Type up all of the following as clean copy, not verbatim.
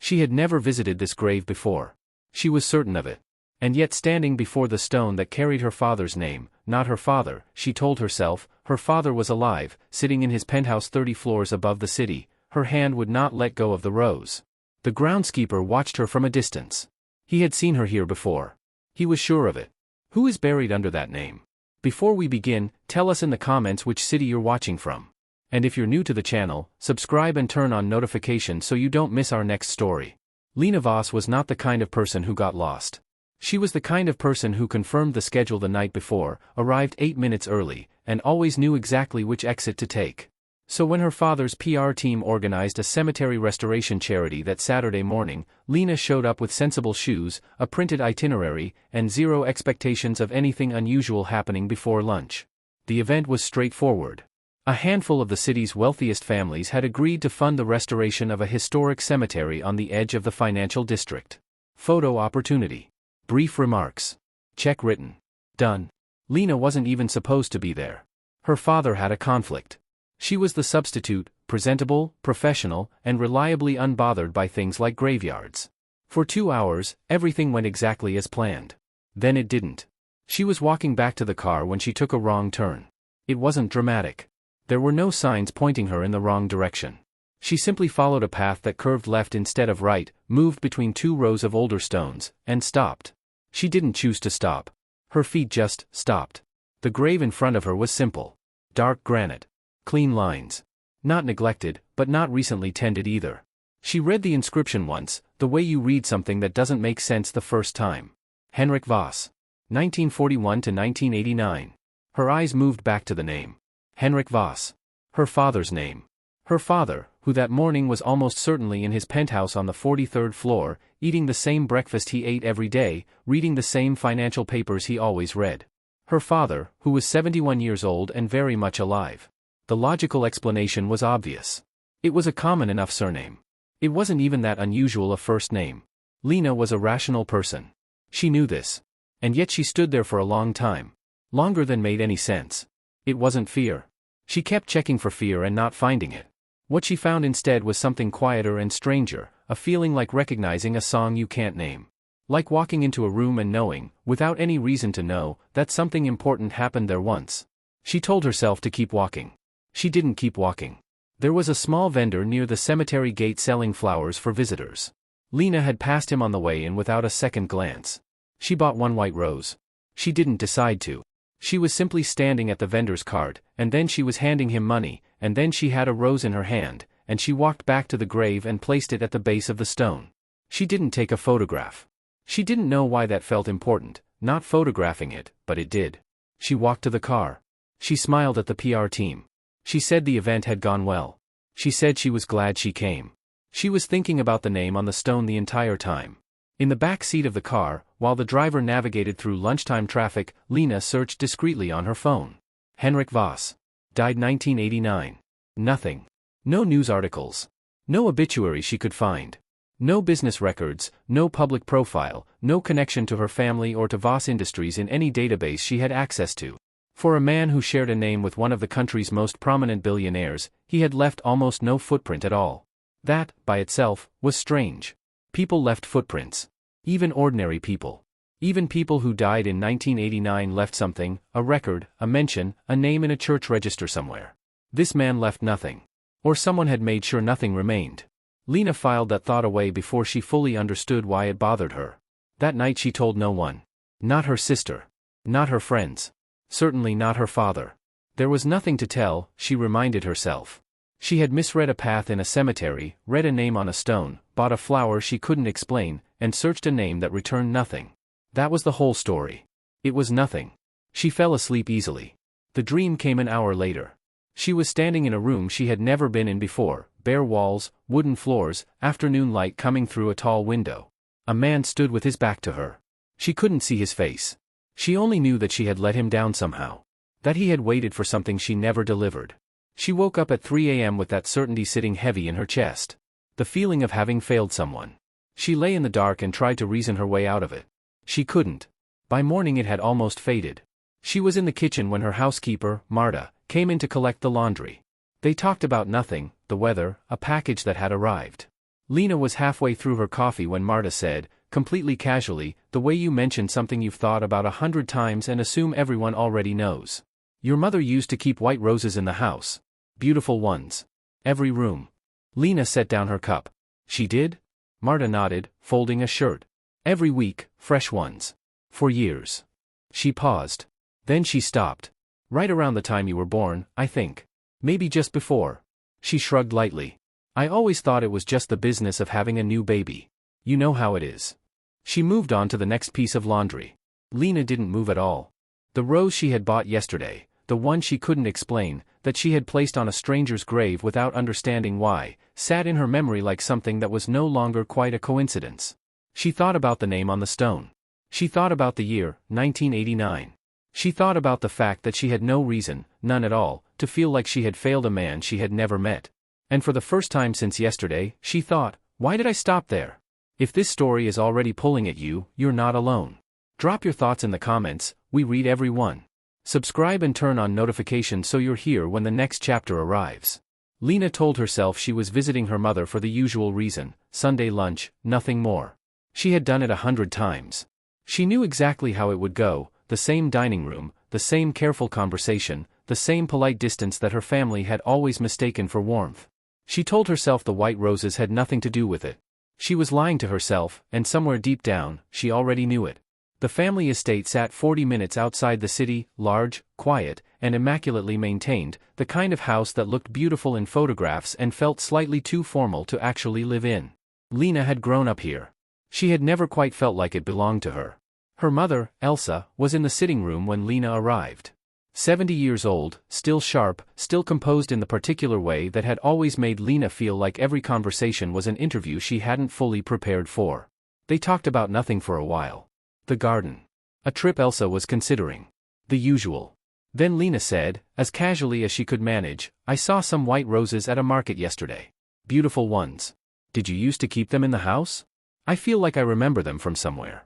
She had never visited this grave before. She was certain of it. And yet standing before the stone that carried her father's name, not her father, she told herself, her father was alive, sitting in his penthouse 30 floors above the city, her hand would not let go of the rose. The groundskeeper watched her from a distance. He had seen her here before. He was sure of it. Who is buried under that name? Before we begin, tell us in the comments which city you're watching from. And if you're new to the channel, subscribe and turn on notifications so you don't miss our next story. Lena Voss was not the kind of person who got lost. She was the kind of person who confirmed the schedule the night before, arrived 8 minutes early, and always knew exactly which exit to take. So when her father's PR team organized a cemetery restoration charity that Saturday morning, Lena showed up with sensible shoes, a printed itinerary, and zero expectations of anything unusual happening before lunch. The event was straightforward. A handful of the city's wealthiest families had agreed to fund the restoration of a historic cemetery on the edge of the financial district. Photo opportunity. Brief remarks. Check written. Done. Lena wasn't even supposed to be there. Her father had a conflict. She was the substitute, presentable, professional, and reliably unbothered by things like graveyards. For 2 hours, everything went exactly as planned. Then it didn't. She was walking back to the car when she took a wrong turn. It wasn't dramatic. There were no signs pointing her in the wrong direction. She simply followed a path that curved left instead of right, moved between 2 rows of older stones, and stopped. She didn't choose to stop. Her feet just stopped. The grave in front of her was simple. Dark granite. Clean lines. Not neglected, but not recently tended either. She read the inscription once, the way you read something that doesn't make sense the first time. Henrik Voss. 1941 to 1989. Her eyes moved back to the name. Henrik Voss. Her father's name. Her father, who that morning was almost certainly in his penthouse on the 43rd floor, eating the same breakfast he ate every day, reading the same financial papers he always read. Her father, who was 71 years old and very much alive. The logical explanation was obvious. It was a common enough surname. It wasn't even that unusual a first name. Lena was a rational person. She knew this. And yet she stood there for a long time. Longer than made any sense. It wasn't fear. She kept checking for fear and not finding it. What she found instead was something quieter and stranger, a feeling like recognizing a song you can't name. Like walking into a room and knowing, without any reason to know, that something important happened there once. She told herself to keep walking. She didn't keep walking. There was a small vendor near the cemetery gate selling flowers for visitors. Lena had passed him on the way in without a second glance. She bought 1 white rose. She didn't decide to. She was simply standing at the vendor's cart, and then she was handing him money, and then she had a rose in her hand, and she walked back to the grave and placed it at the base of the stone. She didn't take a photograph. She didn't know why that felt important, not photographing it, but it did. She walked to the car. She smiled at the PR team. She said the event had gone well. She said she was glad she came. She was thinking about the name on the stone the entire time. In the back seat of the car, while the driver navigated through lunchtime traffic, Lena searched discreetly on her phone. Henrik Voss. Died 1989. Nothing. No news articles. No obituary she could find. No business records, no public profile, no connection to her family or to Voss Industries in any database she had access to. For a man who shared a name with one of the country's most prominent billionaires, he had left almost no footprint at all. That, by itself, was strange. People left footprints. Even ordinary people. Even people who died in 1989 left something, a record, a mention, a name in a church register somewhere. This man left nothing. Or someone had made sure nothing remained. Lena filed that thought away before she fully understood why it bothered her. That night she told no one. Not her sister. Not her friends. Certainly not her father. There was nothing to tell, she reminded herself. She had misread a path in a cemetery, read a name on a stone, bought a flower she couldn't explain, and searched a name that returned nothing. That was the whole story. It was nothing. She fell asleep easily. The dream came an hour later. She was standing in a room she had never been in before, bare walls, wooden floors, afternoon light coming through a tall window. A man stood with his back to her. She couldn't see his face. She only knew that she had let him down somehow. That he had waited for something she never delivered. She woke up at 3 a.m. with that certainty sitting heavy in her chest. The feeling of having failed someone. She lay in the dark and tried to reason her way out of it. She couldn't. By morning it had almost faded. She was in the kitchen when her housekeeper, Marta, came in to collect the laundry. They talked about nothing, the weather, a package that had arrived. Lena was halfway through her coffee when Marta said, completely casually, the way you mention something you've thought about 100 times and assume everyone already knows. Your mother used to keep white roses in the house. Beautiful ones. Every room. Lena set down her cup. She did? Marta nodded, folding a shirt. Every week, fresh ones. For years. She paused. Then she stopped. Right around the time you were born, I think. Maybe just before. She shrugged lightly. I always thought it was just the business of having a new baby. You know how it is. She moved on to the next piece of laundry. Lena didn't move at all. The rose she had bought yesterday, the one she couldn't explain, that she had placed on a stranger's grave without understanding why, sat in her memory like something that was no longer quite a coincidence. She thought about the name on the stone. She thought about the year, 1989. She thought about the fact that she had no reason, none at all, to feel like she had failed a man she had never met. And for the first time since yesterday, she thought, why did I stop there? If this story is already pulling at you, you're not alone. Drop your thoughts in the comments, we read every one. Subscribe and turn on notifications so you're here when the next chapter arrives. Lena told herself she was visiting her mother for the usual reason, Sunday lunch, nothing more. She had done it 100 times. She knew exactly how it would go, the same dining room, the same careful conversation, the same polite distance that her family had always mistaken for warmth. She told herself the white roses had nothing to do with it. She was lying to herself, and somewhere deep down, she already knew it. The family estate sat 40 minutes outside the city, large, quiet, and immaculately maintained, the kind of house that looked beautiful in photographs and felt slightly too formal to actually live in. Lena had grown up here. She had never quite felt like it belonged to her. Her mother, Elsa, was in the sitting room when Lena arrived. 70 years old, still sharp, still composed in the particular way that had always made Lena feel like every conversation was an interview she hadn't fully prepared for. They talked about nothing for a while. The garden. A trip Elsa was considering. The usual. Then Lena said, as casually as she could manage, I saw some white roses at a market yesterday. Beautiful ones. Did you used to keep them in the house? I feel like I remember them from somewhere.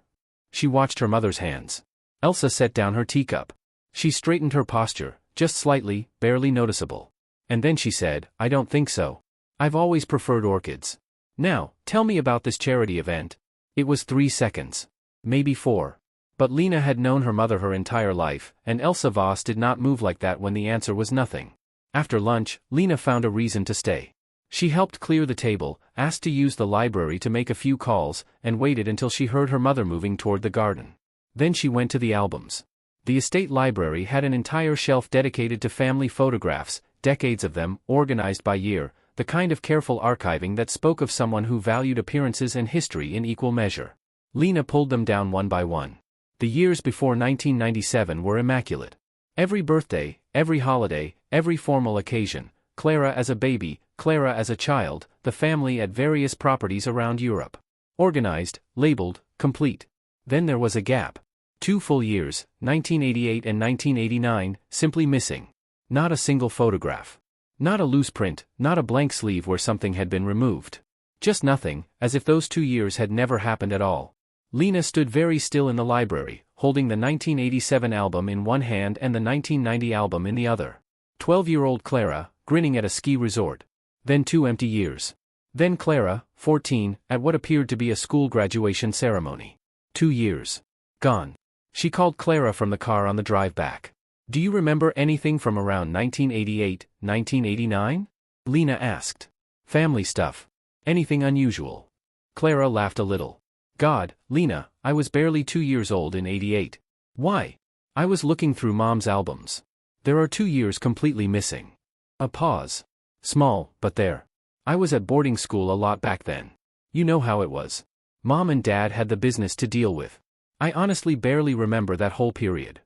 She watched her mother's hands. Elsa set down her teacup. She straightened her posture, just slightly, barely noticeable. And then she said, I don't think so. I've always preferred orchids. Now, tell me about this charity event. It was 3 seconds. Maybe 4. But Lena had known her mother her entire life, and Elsa Voss did not move like that when the answer was nothing. After lunch, Lena found a reason to stay. She helped clear the table, asked to use the library to make a few calls, and waited until she heard her mother moving toward the garden. Then she went to the albums. The estate library had an entire shelf dedicated to family photographs, decades of them, organized by year, the kind of careful archiving that spoke of someone who valued appearances and history in equal measure. Lena pulled them down one by one. The years before 1997 were immaculate. Every birthday, every holiday, every formal occasion, Clara as a baby, Clara as a child, the family at various properties around Europe. Organized, labeled, complete. Then there was a gap. 2 full years, 1988 and 1989, simply missing. Not a single photograph. Not a loose print, not a blank sleeve where something had been removed. Just nothing, as if those 2 years had never happened at all. Lena stood very still in the library, holding the 1987 album in one hand and the 1990 album in the other. 12-year-old Clara, grinning at a ski resort. Then 2 empty years. Then Clara, 14, at what appeared to be a school graduation ceremony. 2 years. Gone. She called Clara from the car on the drive back. Do you remember anything from around 1988, 1989? Lena asked. Family stuff. Anything unusual? Clara laughed a little. God, Lena, I was barely 2 years old in '88. Why? I was looking through Mom's albums. There are 2 years completely missing. A pause. Small, but there. I was at boarding school a lot back then. You know how it was. Mom and Dad had the business to deal with. I honestly barely remember that whole period.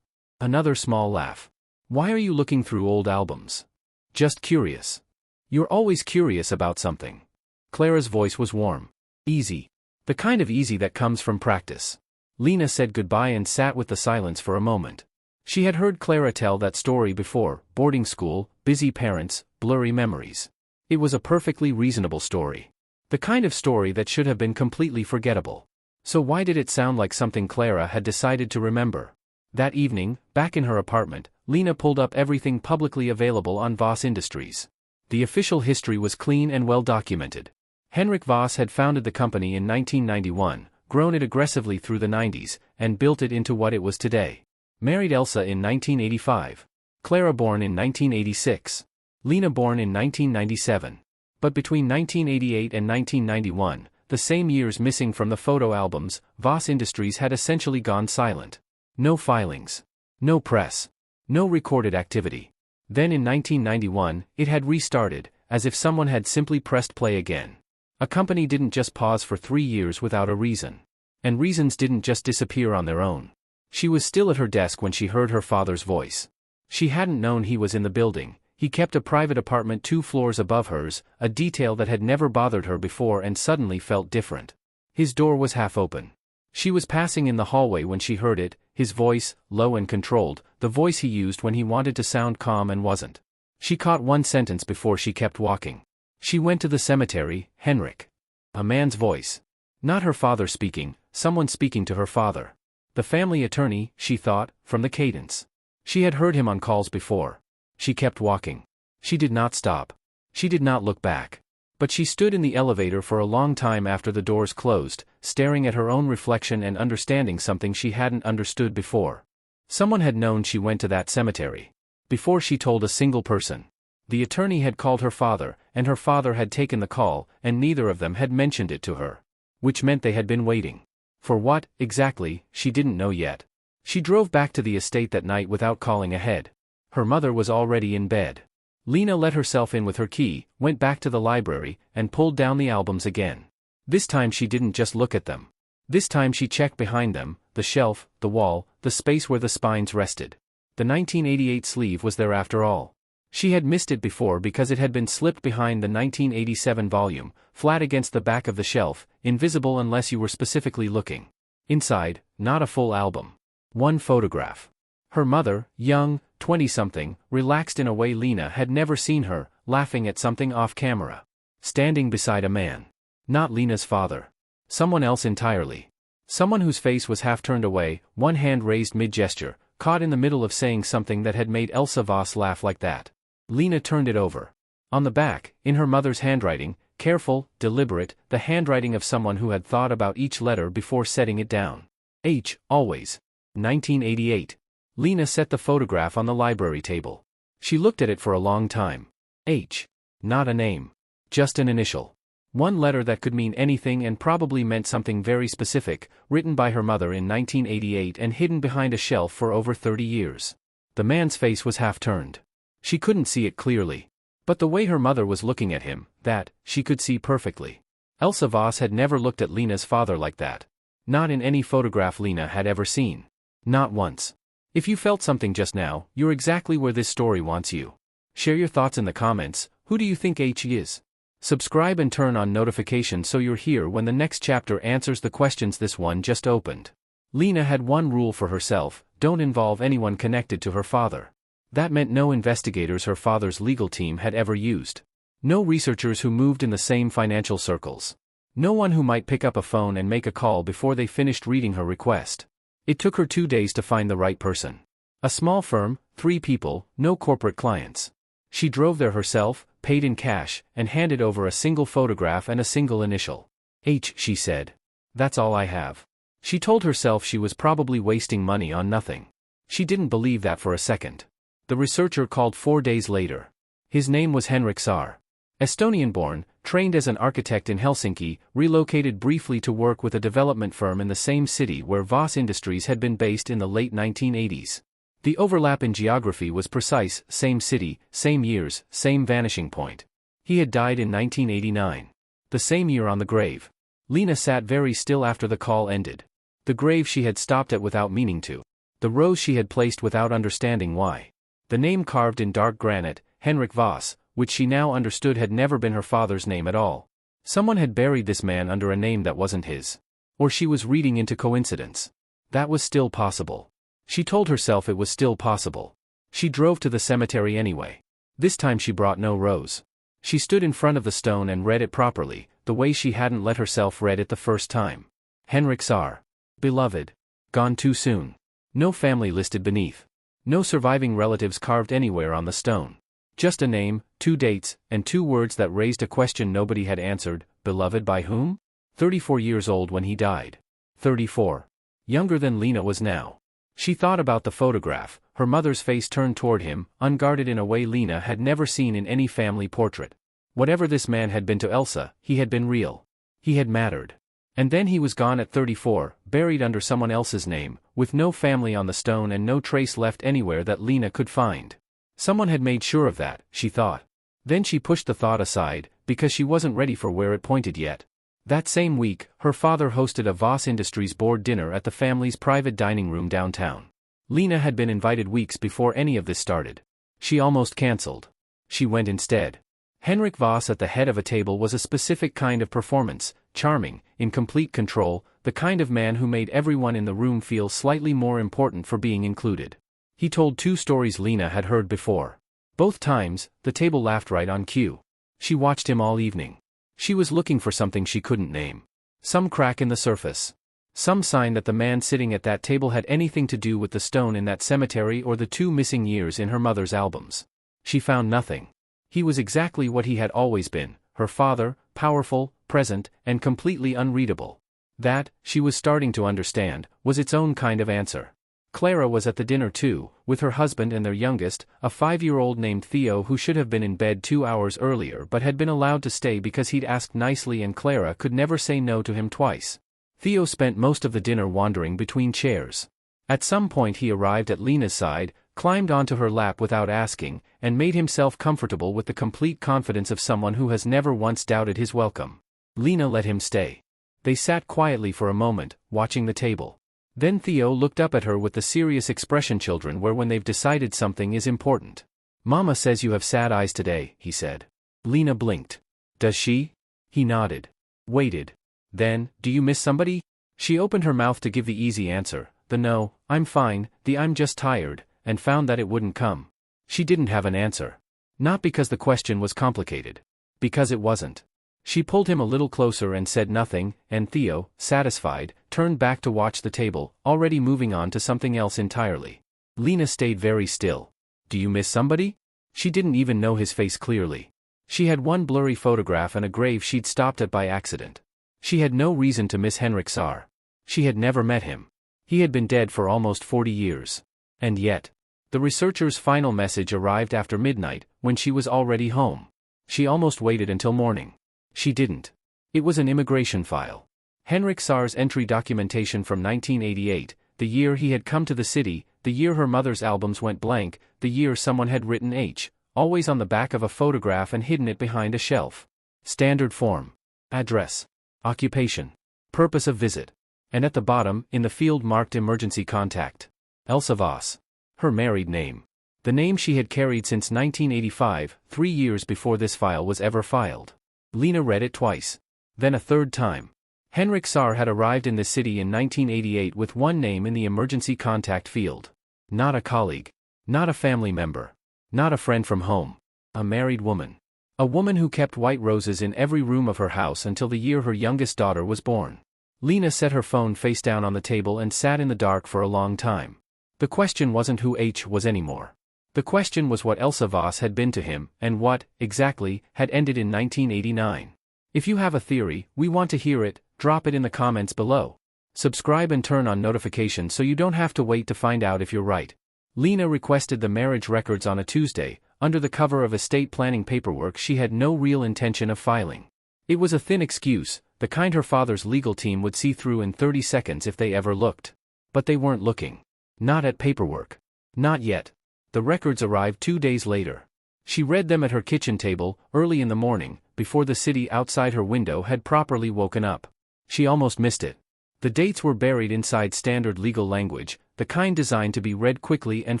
Another small laugh. Why are you looking through old albums? Just curious. You're always curious about something. Clara's voice was warm. Easy. The kind of easy that comes from practice. Lena said goodbye and sat with the silence for a moment. She had heard Clara tell that story before, boarding school, busy parents, blurry memories. It was a perfectly reasonable story. The kind of story that should have been completely forgettable. So why did it sound like something Clara had decided to remember? That evening, back in her apartment, Lena pulled up everything publicly available on Voss Industries. The official history was clean and well documented. Henrik Voss had founded the company in 1991, grown it aggressively through the 90s, and built it into what it was today. Married Elsa in 1985. Clara born in 1986. Lena born in 1997. But between 1988 and 1991, the same years missing from the photo albums, Voss Industries had essentially gone silent. No filings. No press. No recorded activity. Then in 1991, it had restarted, as if someone had simply pressed play again. A company didn't just pause for 3 years without a reason. And reasons didn't just disappear on their own. She was still at her desk when she heard her father's voice. She hadn't known he was in the building. He kept a private apartment 2 floors above hers, a detail that had never bothered her before and suddenly felt different. His door was half open. She was passing in the hallway when she heard it, his voice, low and controlled, the voice he used when he wanted to sound calm and wasn't. She caught one sentence before she kept walking. She went to the cemetery, Henrik. A man's voice. Not her father speaking, someone speaking to her father. The family attorney, she thought, from the cadence. She had heard him on calls before. She kept walking. She did not stop. She did not look back. But she stood in the elevator for a long time after the doors closed, staring at her own reflection and understanding something she hadn't understood before. Someone had known she went to that cemetery. Before she told a single person. The attorney had called her father, and her father had taken the call, and neither of them had mentioned it to her. Which meant they had been waiting. For what, exactly, she didn't know yet. She drove back to the estate that night without calling ahead. Her mother was already in bed. Lena let herself in with her key, went back to the library, and pulled down the albums again. This time she didn't just look at them. This time she checked behind them, the shelf, the wall, the space where the spines rested. The 1988 sleeve was there after all. She had missed it before because it had been slipped behind the 1987 volume, flat against the back of the shelf, invisible unless you were specifically looking. Inside, not a full album. One photograph. Her mother, young, 20-something, relaxed in a way Lena had never seen her, laughing at something off camera. Standing beside a man. Not Lena's father. Someone else entirely. Someone whose face was half turned away, one hand raised mid-gesture, caught in the middle of saying something that had made Elsa Voss laugh like that. Lena turned it over. On the back, in her mother's handwriting, careful, deliberate, the handwriting of someone who had thought about each letter before setting it down. H, always. 1988. Lena set the photograph on the library table. She looked at it for a long time. H. Not a name. Just an initial. One letter that could mean anything and probably meant something very specific, written by her mother in 1988 and hidden behind a shelf for over 30 years. The man's face was half turned. She couldn't see it clearly. But the way her mother was looking at him, that, she could see perfectly. Elsa Voss had never looked at Lena's father like that. Not in any photograph Lena had ever seen. Not once. If you felt something just now, you're exactly where this story wants you. Share your thoughts in the comments. Who do you think H is? Subscribe and turn on notifications so you're here when the next chapter answers the questions this one just opened. Lena had one rule for herself: don't involve anyone connected to her father. That meant no investigators her father's legal team had ever used. No researchers who moved in the same financial circles. No one who might pick up a phone and make a call before they finished reading her request. It took her 2 days to find the right person. A small firm, 3 people, no corporate clients. She drove there herself, paid in cash, and handed over a single photograph and a single initial. H, she said. That's all I have. She told herself she was probably wasting money on nothing. She didn't believe that for a second. The researcher called 4 days later. His name was Henrik Saar. Estonian-born, trained as an architect in Helsinki, relocated briefly to work with a development firm in the same city where Voss Industries had been based in the late 1980s. The overlap in geography was precise: same city, same years, same vanishing point. He had died in 1989. The same year on the grave. Lena sat very still after the call ended. The grave she had stopped at without meaning to. The rose she had placed without understanding why. The name carved in dark granite, Henrik Voss, which she now understood had never been her father's name at all. Someone had buried this man under a name that wasn't his. Or she was reading into coincidence. That was still possible. She told herself it was still possible. She drove to the cemetery anyway. This time she brought no rose. She stood in front of the stone and read it properly, the way she hadn't let herself read it the first time. Henrik Saar. Beloved. Gone too soon. No family listed beneath. No surviving relatives carved anywhere on the stone. Just a name, 2 dates, and 2 words that raised a question nobody had answered: beloved by whom? 34 years old when he died. 34. Younger than Lena was now. She thought about the photograph, her mother's face turned toward him, unguarded in a way Lena had never seen in any family portrait. Whatever this man had been to Elsa, he had been real. He had mattered. And then he was gone at 34, buried under someone else's name, with no family on the stone and no trace left anywhere that Lena could find. Someone had made sure of that, she thought. Then she pushed the thought aside, because she wasn't ready for where it pointed yet. That same week, her father hosted a Voss Industries board dinner at the family's private dining room downtown. Lena had been invited weeks before any of this started. She almost cancelled. She went instead. Henrik Voss at the head of a table was a specific kind of performance, charming, in complete control, the kind of man who made everyone in the room feel slightly more important for being included. He told 2 stories Lena had heard before. Both times, the table laughed right on cue. She watched him all evening. She was looking for something she couldn't name. Some crack in the surface. Some sign that the man sitting at that table had anything to do with the stone in that cemetery or the 2 missing years in her mother's albums. She found nothing. He was exactly what he had always been, her father, powerful, present, and completely unreadable. That, she was starting to understand, was its own kind of answer. Clara was at the dinner too, with her husband and their youngest, a 5-year-old named Theo who should have been in bed 2 hours earlier but had been allowed to stay because he'd asked nicely and Clara could never say no to him twice. Theo spent most of the dinner wandering between chairs. At some point he arrived at Lena's side, climbed onto her lap without asking, and made himself comfortable with the complete confidence of someone who has never once doubted his welcome. Lena let him stay. They sat quietly for a moment, watching the table. Then Theo looked up at her with the serious expression children wear when they've decided something is important. "Mama says you have sad eyes today," he said. Lena blinked. "Does she?" He nodded. Waited. Then, "Do you miss somebody?" She opened her mouth to give the easy answer, the "no, I'm fine," the "I'm just tired," and found that it wouldn't come. She didn't have an answer. Not because the question was complicated. Because it wasn't. She pulled him a little closer and said nothing, and Theo, satisfied, turned back to watch the table, already moving on to something else entirely. Lena stayed very still. "Do you miss somebody?" She didn't even know his face clearly. She had one blurry photograph and a grave she'd stopped at by accident. She had no reason to miss Henrik Saar. She had never met him. He had been dead for almost 40 years. And yet, the researcher's final message arrived after midnight, when she was already home. She almost waited until morning. She didn't. It was an immigration file. Henrik Saar's entry documentation from 1988, the year he had come to the city, the year her mother's albums went blank, the year someone had written H, always on the back of a photograph and hidden it behind a shelf. Standard form. Address. Occupation. Purpose of visit. And at the bottom, in the field marked emergency contact. Elsa Voss. Her married name. The name she had carried since 1985, 3 years before this file was ever filed. Lena read it twice. Then a third time. Henrik Saar had arrived in the city in 1988 with one name in the emergency contact field. Not a colleague. Not a family member. Not a friend from home. A married woman. A woman who kept white roses in every room of her house until the year her youngest daughter was born. Lena set her phone face down on the table and sat in the dark for a long time. The question wasn't who H was anymore. The question was what Elsa Voss had been to him, and what, exactly, had ended in 1989. If you have a theory, we want to hear it, drop it in the comments below. Subscribe and turn on notifications so you don't have to wait to find out if you're right. Lena requested the marriage records on a Tuesday, under the cover of estate planning paperwork she had no real intention of filing. It was a thin excuse, the kind her father's legal team would see through in 30 seconds if they ever looked. But they weren't looking. Not at paperwork. Not yet. The records arrived 2 days later. She read them at her kitchen table, early in the morning, before the city outside her window had properly woken up. She almost missed it. The dates were buried inside standard legal language, the kind designed to be read quickly and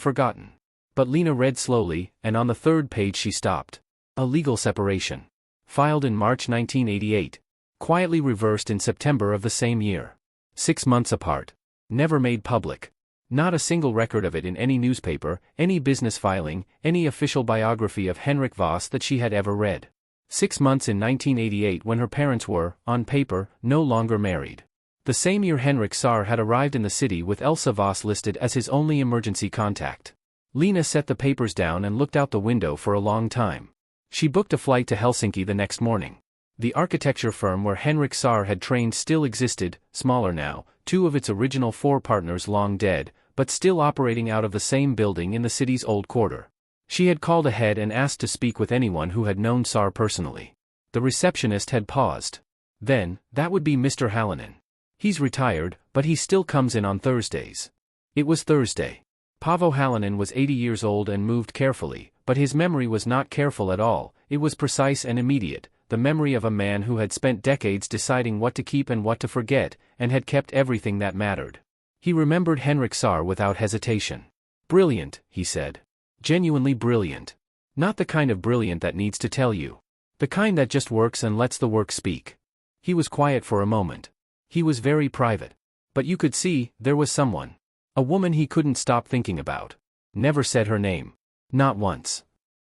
forgotten. But Lena read slowly, and on the 3rd page she stopped. A legal separation. Filed in March 1988. Quietly reversed in September of the same year. 6 months apart. Never made public. Not a single record of it in any newspaper, any business filing, any official biography of Henrik Voss that she had ever read. 6 months in 1988 when her parents were, on paper, no longer married. The same year Henrik Saar had arrived in the city with Elsa Voss listed as his only emergency contact. Lena set the papers down and looked out the window for a long time. She booked a flight to Helsinki the next morning. The architecture firm where Henrik Saar had trained still existed, smaller now, two of its original four partners long dead, but still operating out of the same building in the city's old quarter. She had called ahead and asked to speak with anyone who had known Saar personally. The receptionist had paused. Then, that would be Mr. Hallinan. He's retired, but he still comes in on Thursdays. It was Thursday. Paavo Hallinan was 80 years old and moved carefully, but his memory was not careful at all, it was precise and immediate, the memory of a man who had spent decades deciding what to keep and what to forget, and had kept everything that mattered. He remembered Henrik Saar without hesitation. Brilliant, he said. Genuinely brilliant. Not the kind of brilliant that needs to tell you. The kind that just works and lets the work speak. He was quiet for a moment. He was very private. But you could see, there was someone. A woman he couldn't stop thinking about. Never said her name. Not once.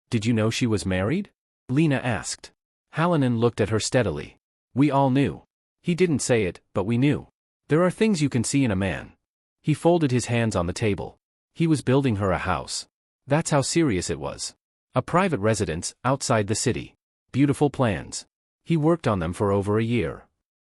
Did you know she was married? Lena asked. Hallinan looked at her steadily. We all knew. He didn't say it, but we knew. There are things you can see in a man. He folded his hands on the table. He was building her a house. That's how serious it was. A private residence, outside the city. Beautiful plans. He worked on them for over a year.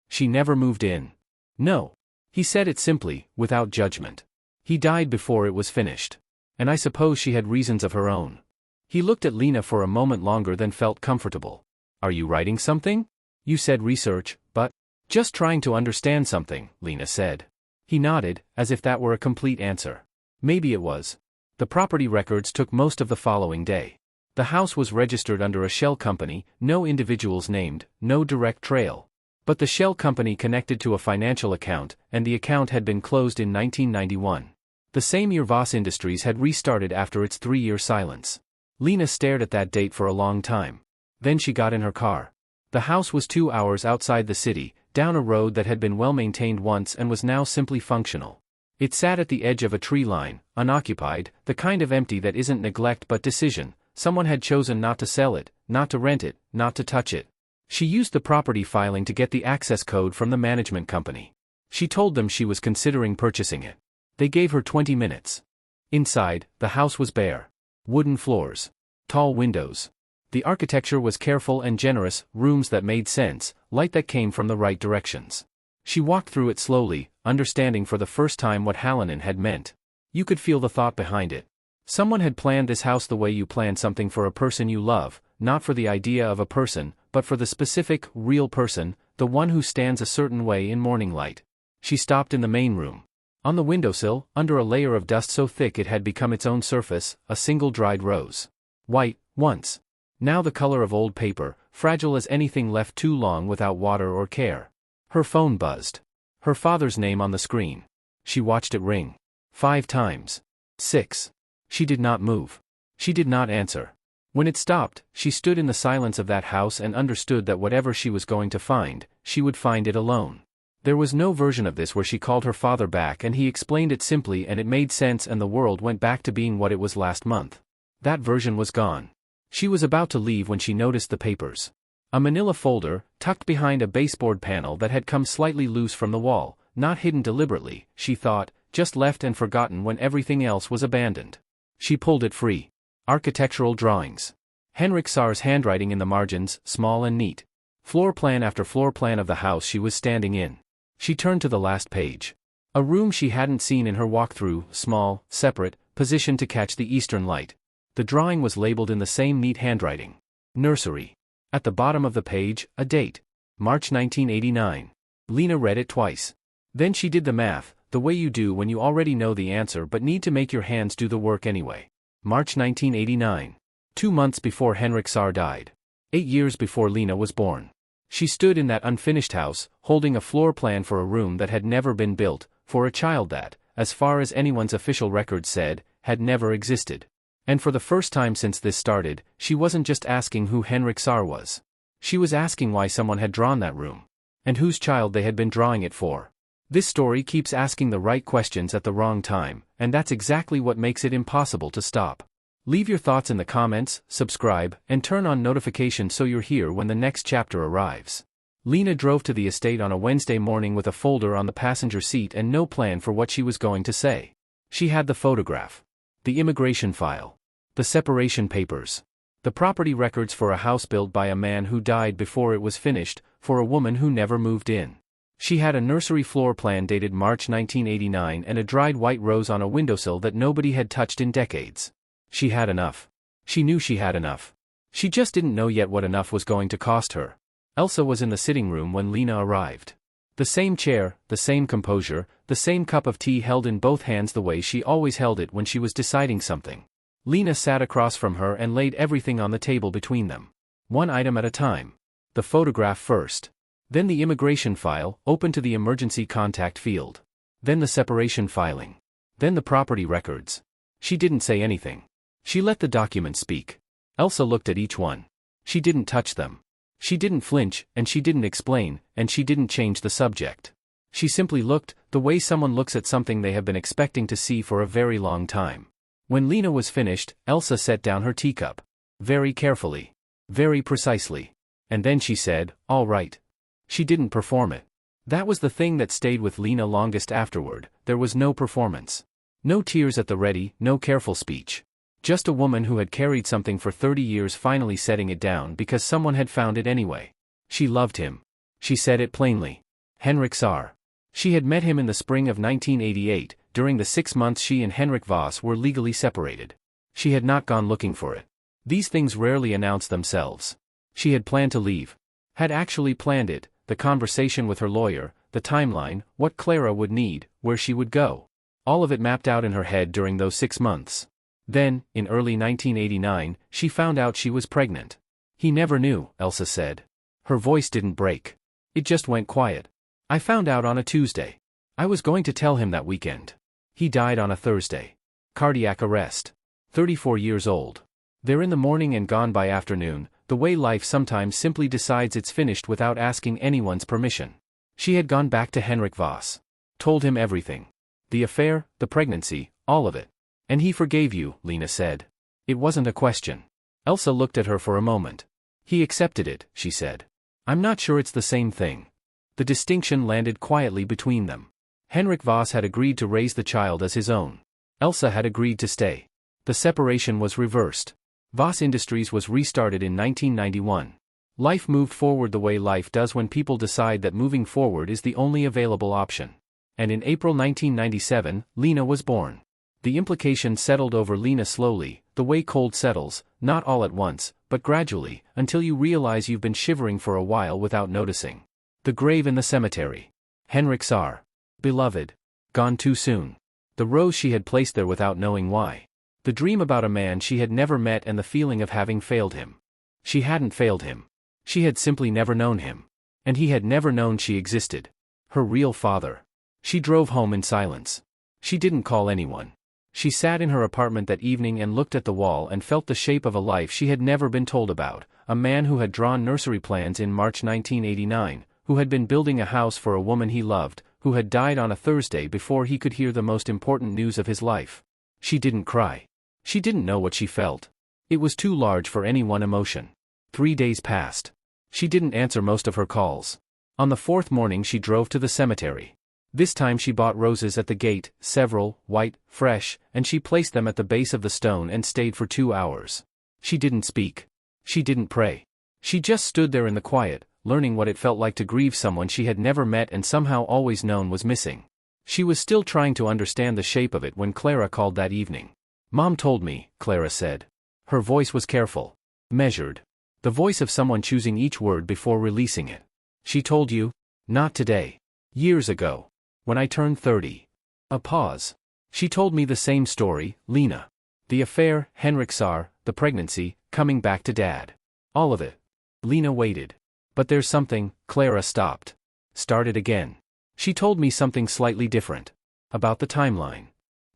She never moved in. No. He said it simply, without judgment. He died before it was finished. And I suppose she had reasons of her own. He looked at Lena for a moment longer than felt comfortable. Are you writing something? You said research, but... Just trying to understand something, Lena said. He nodded, as if that were a complete answer. Maybe it was. The property records took most of the following day. The house was registered under a shell company, no individuals named, no direct trail. But the shell company connected to a financial account, and the account had been closed in 1991. The same year Voss Industries had restarted after its 3-year silence. Lena stared at that date for a long time. Then she got in her car. The house was 2 hours outside the city, down a road that had been well maintained once and was now simply functional. It sat at the edge of a tree line, unoccupied, the kind of empty that isn't neglect but decision. Someone had chosen not to sell it, not to rent it, not to touch it. She used the property filing to get the access code from the management company. She told them she was considering purchasing it. They gave her 20 minutes. Inside, the house was bare. Wooden floors. Tall windows. The architecture was careful and generous, rooms that made sense, light that came from the right directions. She walked through it slowly, understanding for the first time what Hallinan had meant. You could feel the thought behind it. Someone had planned this house the way you plan something for a person you love, not for the idea of a person, but for the specific, real person, the one who stands a certain way in morning light. She stopped in the main room. On the windowsill, under a layer of dust so thick it had become its own surface, a single dried rose. White, once. Now the color of old paper, fragile as anything left too long without water or care. Her phone buzzed. Her father's name on the screen. She watched it ring. 5 times. 6. She did not move. She did not answer. When it stopped, she stood in the silence of that house and understood that whatever she was going to find, she would find it alone. There was no version of this where she called her father back and he explained it simply and it made sense and the world went back to being what it was last month. That version was gone. She was about to leave when she noticed the papers. A manila folder, tucked behind a baseboard panel that had come slightly loose from the wall, not hidden deliberately, she thought, just left and forgotten when everything else was abandoned. She pulled it free. Architectural drawings. Henrik Saar's handwriting in the margins, small and neat. Floor plan after floor plan of the house she was standing in. She turned to the last page. A room she hadn't seen in her walkthrough, small, separate, positioned to catch the eastern light. The drawing was labeled in the same neat handwriting. Nursery. At the bottom of the page, a date. March 1989. Lena read it twice. Then she did the math, the way you do when you already know the answer but need to make your hands do the work anyway. March 1989. 2 months before Henrik Saar died. 8 years before Lena was born. She stood in that unfinished house, holding a floor plan for a room that had never been built, for a child that, as far as anyone's official records said, had never existed. And for the first time since this started, she wasn't just asking who Henrik Saar was. She was asking why someone had drawn that room. And whose child they had been drawing it for. This story keeps asking the right questions at the wrong time, and that's exactly what makes it impossible to stop. Leave your thoughts in the comments, subscribe, and turn on notifications so you're here when the next chapter arrives. Lena drove to the estate on a Wednesday morning with a folder on the passenger seat and no plan for what she was going to say. She had the photograph. The immigration file. The separation papers. The property records for a house built by a man who died before it was finished, for a woman who never moved in. She had a nursery floor plan dated March 1989 and a dried white rose on a windowsill that nobody had touched in decades. She had enough. She knew she had enough. She just didn't know yet what enough was going to cost her. Elsa was in the sitting room when Lena arrived. The same chair, the same composure, the same cup of tea held in both hands the way she always held it when she was deciding something. Lena sat across from her and laid everything on the table between them. One item at a time. The photograph first. Then the immigration file, open to the emergency contact field. Then the separation filing. Then the property records. She didn't say anything. She let the document speak. Elsa looked at each one. She didn't touch them. She didn't flinch, and she didn't explain, and she didn't change the subject. She simply looked, the way someone looks at something they have been expecting to see for a very long time. When Lena was finished, Elsa set down her teacup. Very carefully. Very precisely. And then she said, "All right." She didn't perform it. That was the thing that stayed with Lena longest afterward. There was no performance. No tears at the ready, no careful speech. Just a woman who had carried something for 30 years finally setting it down because someone had found it anyway. She loved him. She said it plainly. Henrik Saar. She had met him in the spring of 1988, during the 6 months she and Henrik Voss were legally separated. She had not gone looking for it. These things rarely announce themselves. She had planned to leave. Had actually planned it, the conversation with her lawyer, the timeline, what Clara would need, where she would go. All of it mapped out in her head during those 6 months. Then, in early 1989, she found out she was pregnant. He never knew, Elsa said. Her voice didn't break. It just went quiet. I found out on a Tuesday. I was going to tell him that weekend. He died on a Thursday. Cardiac arrest. 34 years old. They're in the morning and gone by afternoon, the way life sometimes simply decides it's finished without asking anyone's permission. She had gone back to Henrik Voss. Told him everything. The affair, the pregnancy, all of it. And he forgave you, Lena said. It wasn't a question. Elsa looked at her for a moment. He accepted it, she said. I'm not sure it's the same thing. The distinction landed quietly between them. Henrik Voss had agreed to raise the child as his own. Elsa had agreed to stay. The separation was reversed. Voss Industries was restarted in 1991. Life moved forward the way life does when people decide that moving forward is the only available option. And in April 1997, Lena was born. The implication settled over Lena slowly, the way cold settles, not all at once, but gradually, until you realize you've been shivering for a while without noticing. The grave in the cemetery. Henrik Saar. Beloved. Gone too soon. The rose she had placed there without knowing why. The dream about a man she had never met and the feeling of having failed him. She hadn't failed him. She had simply never known him. And he had never known she existed. Her real father. She drove home in silence. She didn't call anyone. She sat in her apartment that evening and looked at the wall and felt the shape of a life she had never been told about, a man who had drawn nursery plans in March 1989, who had been building a house for a woman he loved, who had died on a Thursday before he could hear the most important news of his life. She didn't cry. She didn't know what she felt. It was too large for any one emotion. 3 days passed. She didn't answer most of her calls. On the 4th morning she drove to the cemetery. This time she bought roses at the gate, several, white, fresh, and she placed them at the base of the stone and stayed for 2 hours. She didn't speak. She didn't pray. She just stood there in the quiet, learning what it felt like to grieve someone she had never met and somehow always known was missing. She was still trying to understand the shape of it when Clara called that evening. Mom told me, Clara said. Her voice was careful. Measured. The voice of someone choosing each word before releasing it. She told you? Not today. Years ago. When I turned 30. A pause. She told me the same story, Lena. The affair, Henrik Saar, the pregnancy, coming back to Dad. All of it. Lena waited. But there's something, Clara stopped. Started again. She told me something slightly different. About the timeline.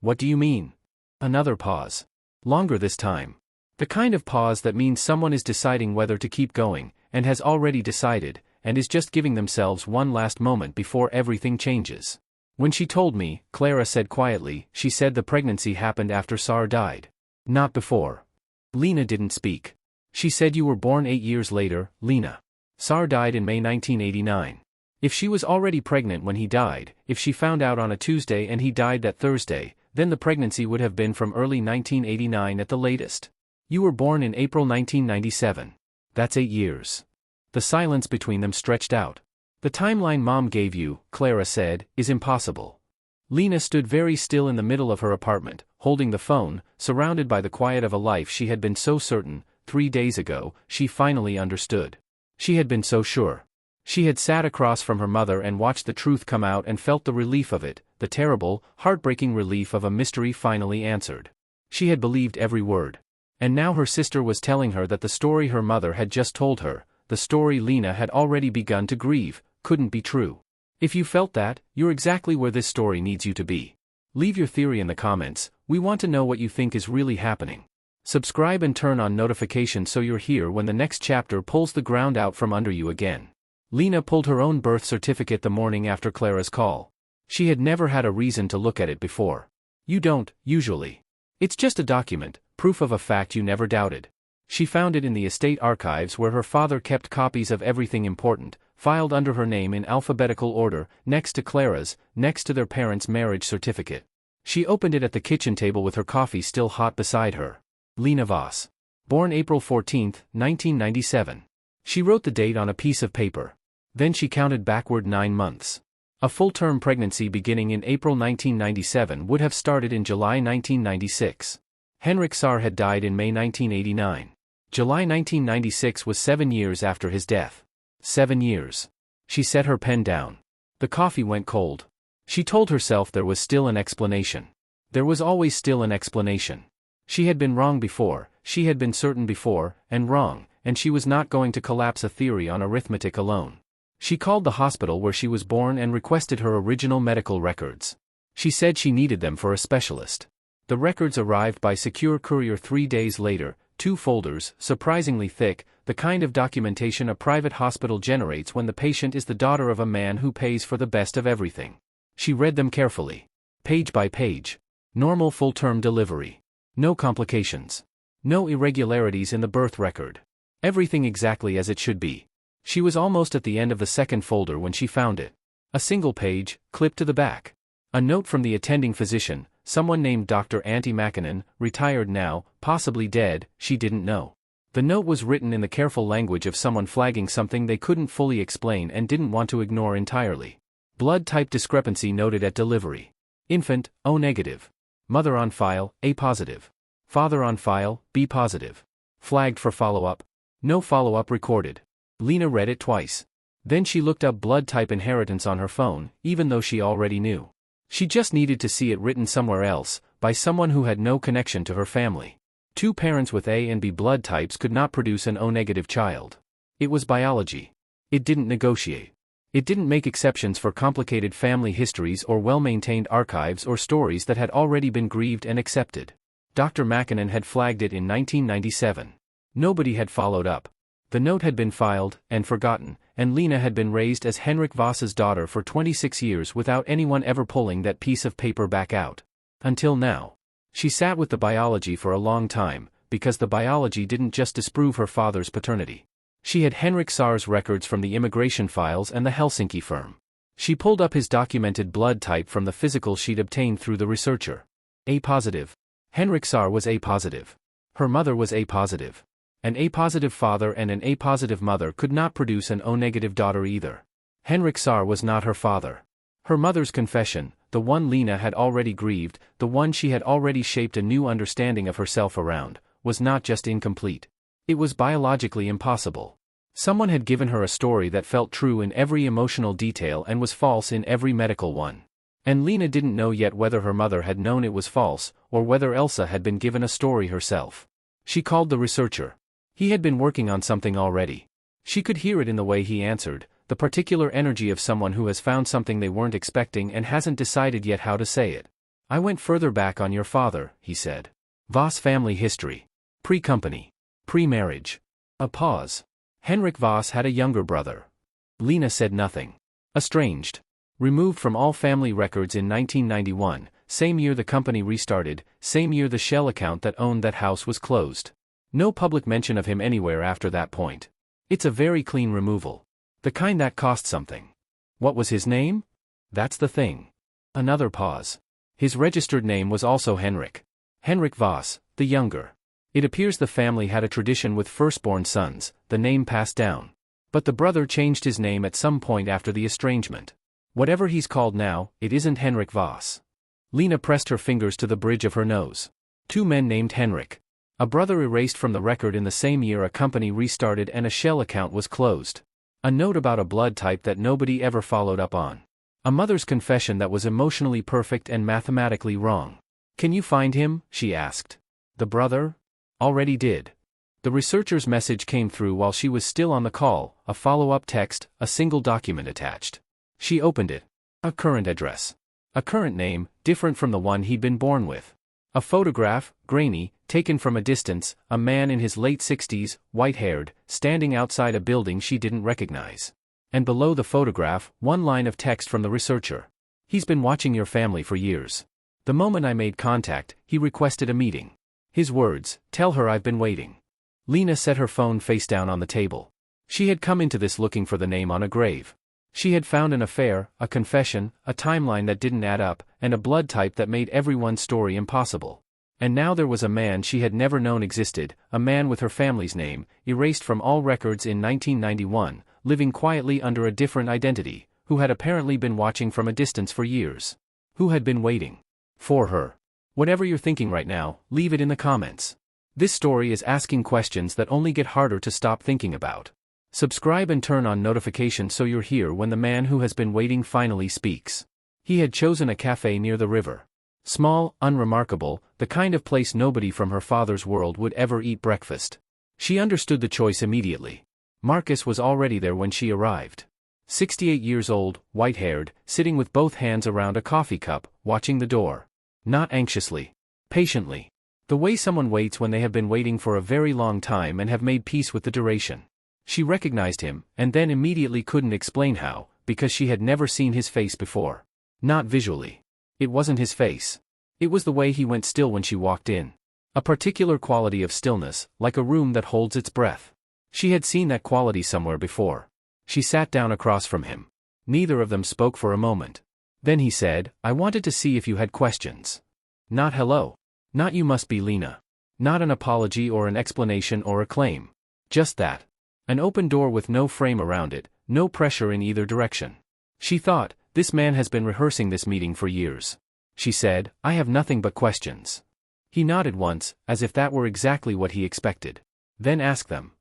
What do you mean? Another pause. Longer this time. The kind of pause that means someone is deciding whether to keep going, and has already decided, and is just giving themselves one last moment before everything changes. When she told me, Clara said quietly, she said the pregnancy happened after Saar died. Not before. Lena didn't speak. She said you were born 8 years later, Lena. Saar died in May 1989. If she was already pregnant when he died, if she found out on a Tuesday and he died that Thursday, then the pregnancy would have been from early 1989 at the latest. You were born in April 1997. That's 8 years. The silence between them stretched out. The timeline Mom gave you, Clara said, is impossible. Lena stood very still in the middle of her apartment, holding the phone, surrounded by the quiet of a life she had been so certain. 3 days ago, she finally understood. She had been so sure. She had sat across from her mother and watched the truth come out and felt the relief of it, the terrible, heartbreaking relief of a mystery finally answered. She had believed every word. And now her sister was telling her that the story her mother had just told her, the story Lena had already begun to grieve, couldn't be true. If you felt that, you're exactly where this story needs you to be. Leave your theory in the comments. We want to know what you think is really happening. Subscribe and turn on notifications so you're here when the next chapter pulls the ground out from under you again. Lena pulled her own birth certificate the morning after Clara's call. She had never had a reason to look at it before. You don't, usually. It's just a document, proof of a fact you never doubted. She found it in the estate archives where her father kept copies of everything important, filed under her name in alphabetical order, next to Clara's, next to their parents' marriage certificate. She opened it at the kitchen table with her coffee still hot beside her. Lena Voss. Born April 14, 1997. She wrote the date on a piece of paper. Then she counted backward 9 months. A full-term pregnancy beginning in April 1997 would have started in July 1996. Henrik Saar had died in May 1989. July 1996 was 7 years after his death. 7 years. She set her pen down. The coffee went cold. She told herself there was still an explanation. There was always still an explanation. She had been wrong before, she had been certain before, and wrong, and she was not going to collapse a theory on arithmetic alone. She called the hospital where she was born and requested her original medical records. She said she needed them for a specialist. The records arrived by secure courier 3 days later, 2 folders, surprisingly thick, the kind of documentation a private hospital generates when the patient is the daughter of a man who pays for the best of everything. She read them carefully. Page by page. Normal full-term delivery. No complications. No irregularities in the birth record. Everything exactly as it should be. She was almost at the end of the second folder when she found it. A single page, clipped to the back. A note from the attending physician, someone named Dr. Antti Mäkinen, retired now, possibly dead, she didn't know. The note was written in the careful language of someone flagging something they couldn't fully explain and didn't want to ignore entirely. Blood type discrepancy noted at delivery. Infant, O negative. Mother on file, A positive. Father on file, B positive. Flagged for follow-up. No follow-up recorded. Lena read it twice. Then she looked up blood type inheritance on her phone, even though she already knew. She just needed to see it written somewhere else, by someone who had no connection to her family. 2 parents with A and B blood types could not produce an O-negative child. It was biology. It didn't negotiate. It didn't make exceptions for complicated family histories or well-maintained archives or stories that had already been grieved and accepted. Dr. Mäkinen had flagged it in 1997. Nobody had followed up. The note had been filed, and forgotten, and Lena had been raised as Henrik Voss's daughter for 26 years without anyone ever pulling that piece of paper back out. Until now. She sat with the biology for a long time, because the biology didn't just disprove her father's paternity. She had Henrik Saar's records from the immigration files and the Helsinki firm. She pulled up his documented blood type from the physical she'd obtained through the researcher. A positive. Henrik Saar was A positive. Her mother was A positive. An A-positive father and an A-positive mother could not produce an O-negative daughter either. Henrik Saar was not her father. Her mother's confession, the one Lena had already grieved, the one she had already shaped a new understanding of herself around, was not just incomplete. It was biologically impossible. Someone had given her a story that felt true in every emotional detail and was false in every medical one. And Lena didn't know yet whether her mother had known it was false, or whether Elsa had been given a story herself. She called the researcher. He had been working on something already. She could hear it in the way he answered, the particular energy of someone who has found something they weren't expecting and hasn't decided yet how to say it. I went further back on your father, he said. Voss family history. Pre-company. Pre-marriage. A pause. Henrik Voss had a younger brother. Lena said nothing. Estranged. Removed from all family records in 1991, same year the company restarted, same year the shell account that owned that house was closed. No public mention of him anywhere after that point. It's a very clean removal. The kind that cost something. What was his name? That's the thing. Another pause. His registered name was also Henrik. Henrik Voss, the younger. It appears the family had a tradition with firstborn sons, the name passed down. But the brother changed his name at some point after the estrangement. Whatever he's called now, it isn't Henrik Voss. Lena pressed her fingers to the bridge of her nose. 2 men named Henrik. A brother erased from the record in the same year a company restarted and a shell account was closed. A note about a blood type that nobody ever followed up on. A mother's confession that was emotionally perfect and mathematically wrong. Can you find him? She asked. The brother? Already did. The researcher's message came through while she was still on the call, a follow-up text, a single document attached. She opened it. A current address. A current name, different from the one he'd been born with. A photograph, grainy, taken from a distance, a man in his late 60s, white-haired, standing outside a building she didn't recognize. And below the photograph, 1 line of text from the researcher. He's been watching your family for years. The moment I made contact, he requested a meeting. His words, tell her I've been waiting. Lena set her phone face down on the table. She had come into this looking for the name on a grave. She had found an affair, a confession, a timeline that didn't add up, and a blood type that made everyone's story impossible. And now there was a man she had never known existed, a man with her family's name, erased from all records in 1991, living quietly under a different identity, who had apparently been watching from a distance for years. Who had been waiting for her. Whatever you're thinking right now, leave it in the comments. This story is asking questions that only get harder to stop thinking about. Subscribe and turn on notifications so you're here when the man who has been waiting finally speaks. He had chosen a cafe near the river. Small, unremarkable, the kind of place nobody from her father's world would ever eat breakfast. She understood the choice immediately. Marcus was already there when she arrived. 68 years old, white-haired, sitting with both hands around a coffee cup, watching the door. Not anxiously. Patiently. The way someone waits when they have been waiting for a very long time and have made peace with the duration. She recognized him, and then immediately couldn't explain how, because she had never seen his face before. Not visually. It wasn't his face. It was the way he went still when she walked in. A particular quality of stillness, like a room that holds its breath. She had seen that quality somewhere before. She sat down across from him. Neither of them spoke for a moment. Then he said, I wanted to see if you had questions. Not hello. Not you must be Lena. Not an apology or an explanation or a claim. Just that. An open door with no frame around it, no pressure in either direction. She thought, this man has been rehearsing this meeting for years. She said, I have nothing but questions. He nodded once, as if that were exactly what he expected. Then asked them.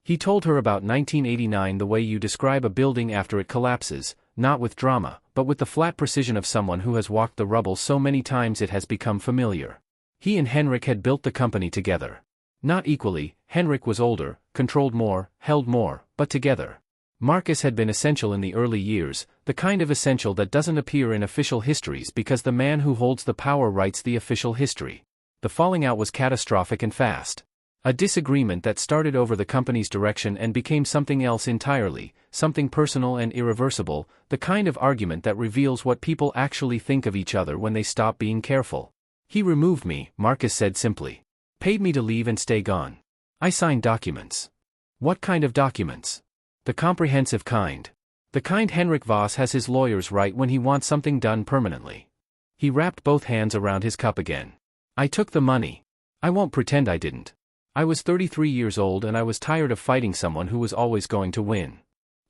He told her about 1989 the way you describe a building after it collapses, not with drama, but with the flat precision of someone who has walked the rubble so many times it has become familiar. He and Henrik had built the company together. Not equally, Henrik was older, controlled more, held more, but together. Marcus had been essential in the early years, the kind of essential that doesn't appear in official histories because the man who holds the power writes the official history. The falling out was catastrophic and fast. A disagreement that started over the company's direction and became something else entirely, something personal and irreversible, the kind of argument that reveals what people actually think of each other when they stop being careful. He removed me, Marcus said simply. Paid me to leave and stay gone. I signed documents. What kind of documents? The comprehensive kind. The kind Henrik Voss has his lawyers write when he wants something done permanently. He wrapped both hands around his cup again. I took the money. I won't pretend I didn't. I was 33 years old and I was tired of fighting someone who was always going to win.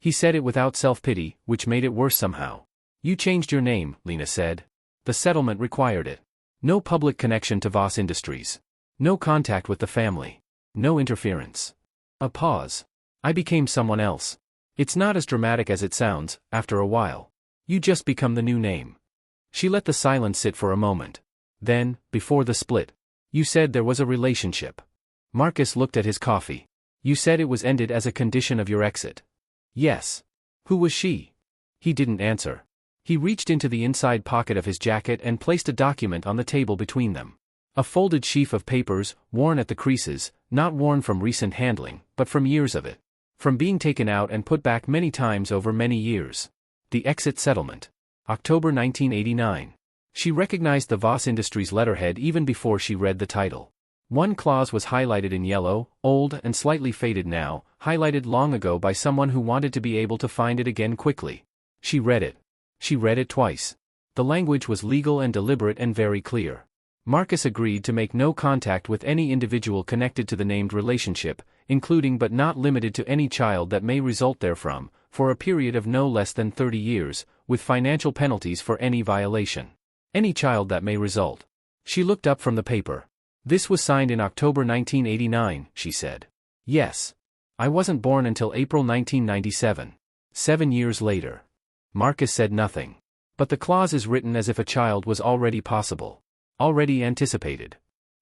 He said it without self-pity, which made it worse somehow. You changed your name, Lena said. The settlement required it. No public connection to Voss Industries. No contact with the family. No interference. A pause. I became someone else. It's not as dramatic as it sounds, after a while. You just become the new name. She let the silence sit for a moment. Then, before the split. You said there was a relationship. Marcus looked at his coffee. You said it was ended as a condition of your exit. Yes. Who was she? He didn't answer. He reached into the inside pocket of his jacket and placed a document on the table between them. A folded sheaf of papers, worn at the creases, not worn from recent handling, but from years of it. From being taken out and put back many times over many years. The exit settlement. October 1989. She recognized the Voss Industries letterhead even before she read the title. One clause was highlighted in yellow, old and slightly faded now, highlighted long ago by someone who wanted to be able to find it again quickly. She read it. She read it twice. The language was legal and deliberate and very clear. Marcus agreed to make no contact with any individual connected to the named relationship, including but not limited to any child that may result therefrom, for a period of no less than 30 years, with financial penalties for any violation. Any child that may result. She looked up from the paper. This was signed in October 1989, she said. Yes. I wasn't born until April 1997. 7 years later. Marcus said nothing. But the clause is written as if a child was already possible. Already anticipated.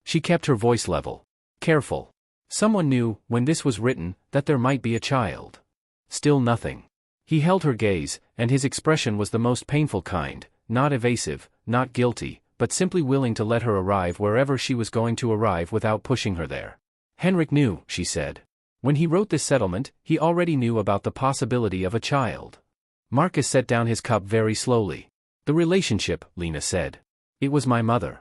She kept her voice level. Careful. Someone knew, when this was written, that there might be a child. Still nothing. He held her gaze, and his expression was the most painful kind, not evasive, not guilty, but simply willing to let her arrive wherever she was going to arrive without pushing her there. Henrik knew, she said. When he wrote this settlement, he already knew about the possibility of a child. Marcus set down his cup very slowly. The relationship, Lena said. It was my mother.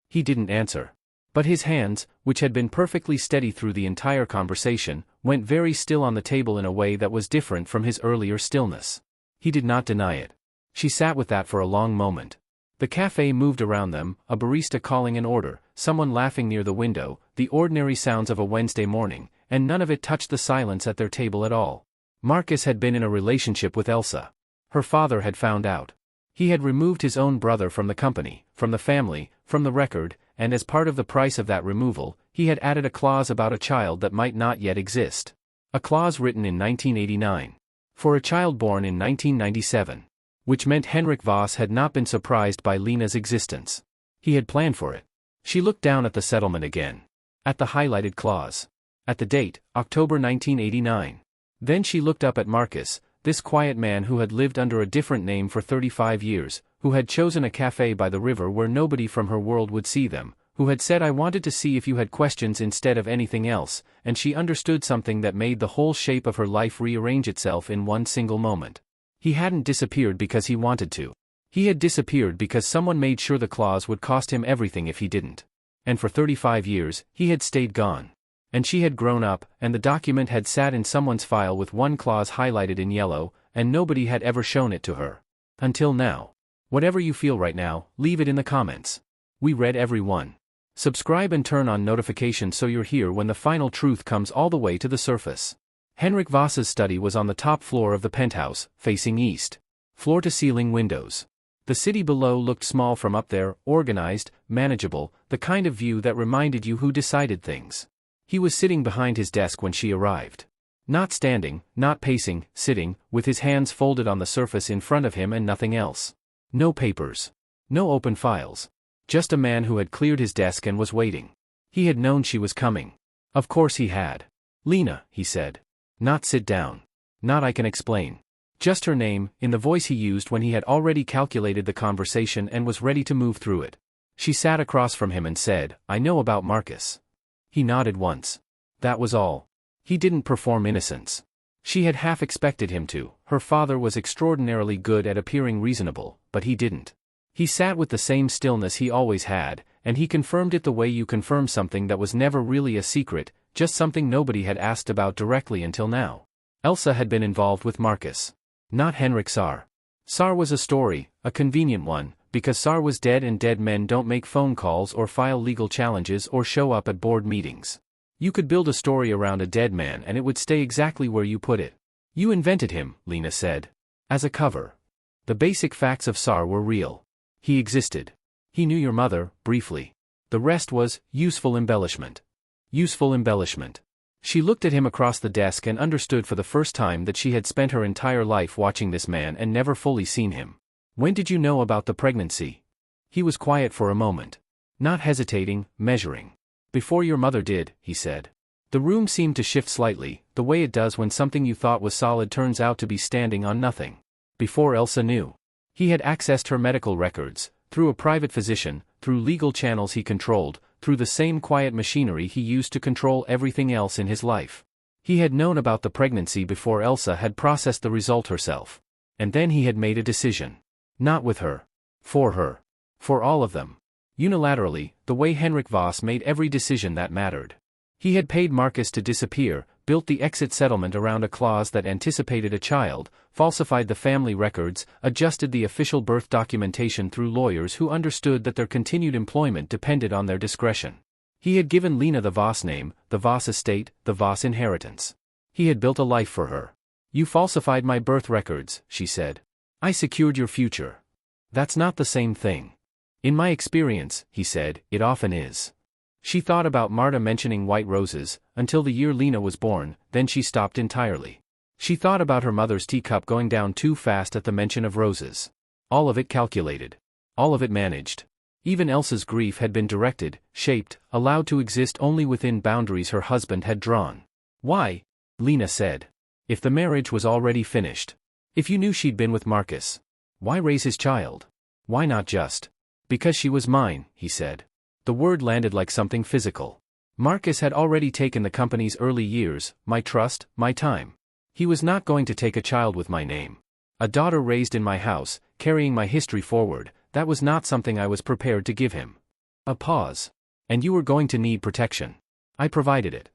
He didn't answer. But his hands, which had been perfectly steady through the entire conversation, went very still on the table in a way that was different from his earlier stillness. He did not deny it. She sat with that for a long moment. The cafe moved around them, a barista calling an order, someone laughing near the window, the ordinary sounds of a Wednesday morning, and none of it touched the silence at their table at all. Marcus had been in a relationship with Elsa. Her father had found out. He had removed his own brother from the company, from the family, from the record, and as part of the price of that removal, he had added a clause about a child that might not yet exist. A clause written in 1989. For a child born in 1997. Which meant Henrik Voss had not been surprised by Lena's existence. He had planned for it. She looked down at the settlement again. At the highlighted clause. At the date, October 1989. Then she looked up at Marcus, this quiet man who had lived under a different name for 35 years, who had chosen a cafe by the river where nobody from her world would see them, who had said I wanted to see if you had questions instead of anything else, and she understood something that made the whole shape of her life rearrange itself in one single moment. He hadn't disappeared because he wanted to. He had disappeared because someone made sure the clause would cost him everything if he didn't. And for 35 years, he had stayed gone. And she had grown up, and the document had sat in someone's file with one clause highlighted in yellow, and nobody had ever shown it to her. Until now. Whatever you feel right now, leave it in the comments. We read every one. Subscribe and turn on notifications so you're here when the final truth comes all the way to the surface. Henrik Voss's study was on the top floor of the penthouse, facing east. Floor-to-ceiling windows. The city below looked small from up there, organized, manageable, the kind of view that reminded you who decided things. He was sitting behind his desk when she arrived. Not standing, not pacing, sitting, with his hands folded on the surface in front of him and nothing else. No papers. No open files. Just a man who had cleared his desk and was waiting. He had known she was coming. Of course he had. Lena, he said. Not sit down. Not I can explain. Just her name, in the voice he used when he had already calculated the conversation and was ready to move through it. She sat across from him and said, I know about Marcus. He nodded once. That was all. He didn't perform innocence. She had half expected him to. Her father was extraordinarily good at appearing reasonable, but he didn't. He sat with the same stillness he always had, and he confirmed it the way you confirm something that was never really a secret, just something nobody had asked about directly until now. Elsa had been involved with Marcus. Not Henrik Saar. Saar was a story, a convenient one, because Saar was dead and dead men don't make phone calls or file legal challenges or show up at board meetings. You could build a story around a dead man and it would stay exactly where you put it. You invented him, Lena said. As a cover. The basic facts of Saar were real. He existed. He knew your mother, briefly. The rest was useful embellishment. Useful embellishment. She looked at him across the desk and understood for the first time that she had spent her entire life watching this man and never fully seen him. When did you know about the pregnancy? He was quiet for a moment. Not hesitating, measuring. Before your mother did, he said. The room seemed to shift slightly, the way it does when something you thought was solid turns out to be standing on nothing. Before Elsa knew. He had accessed her medical records, through a private physician, through legal channels he controlled, through the same quiet machinery he used to control everything else in his life. He had known about the pregnancy before Elsa had processed the result herself. And then he had made a decision. Not with her. For her. For all of them. Unilaterally, the way Henrik Voss made every decision that mattered. He had paid Marcus to disappear, built the exit settlement around a clause that anticipated a child, falsified the family records, adjusted the official birth documentation through lawyers who understood that their continued employment depended on their discretion. He had given Lena the Voss name, the Voss estate, the Voss inheritance. He had built a life for her. "You falsified my birth records," she said. "I secured your future." "That's not the same thing." "In my experience," he said, "it often is." She thought about Marta mentioning white roses, until the year Lena was born, then she stopped entirely. She thought about her mother's teacup going down too fast at the mention of roses. All of it calculated. All of it managed. Even Elsa's grief had been directed, shaped, allowed to exist only within boundaries her husband had drawn. "Why?" Lena said. "If the marriage was already finished. If you knew she'd been with Marcus. Why raise his child? Why not just?" "Because she was mine," he said. The word landed like something physical. Marcus had already taken the company's early years, my trust, my time. He was not going to take a child with my name. A daughter raised in my house, carrying my history forward, that was not something I was prepared to give him. A pause. "And you were going to need protection. I provided it."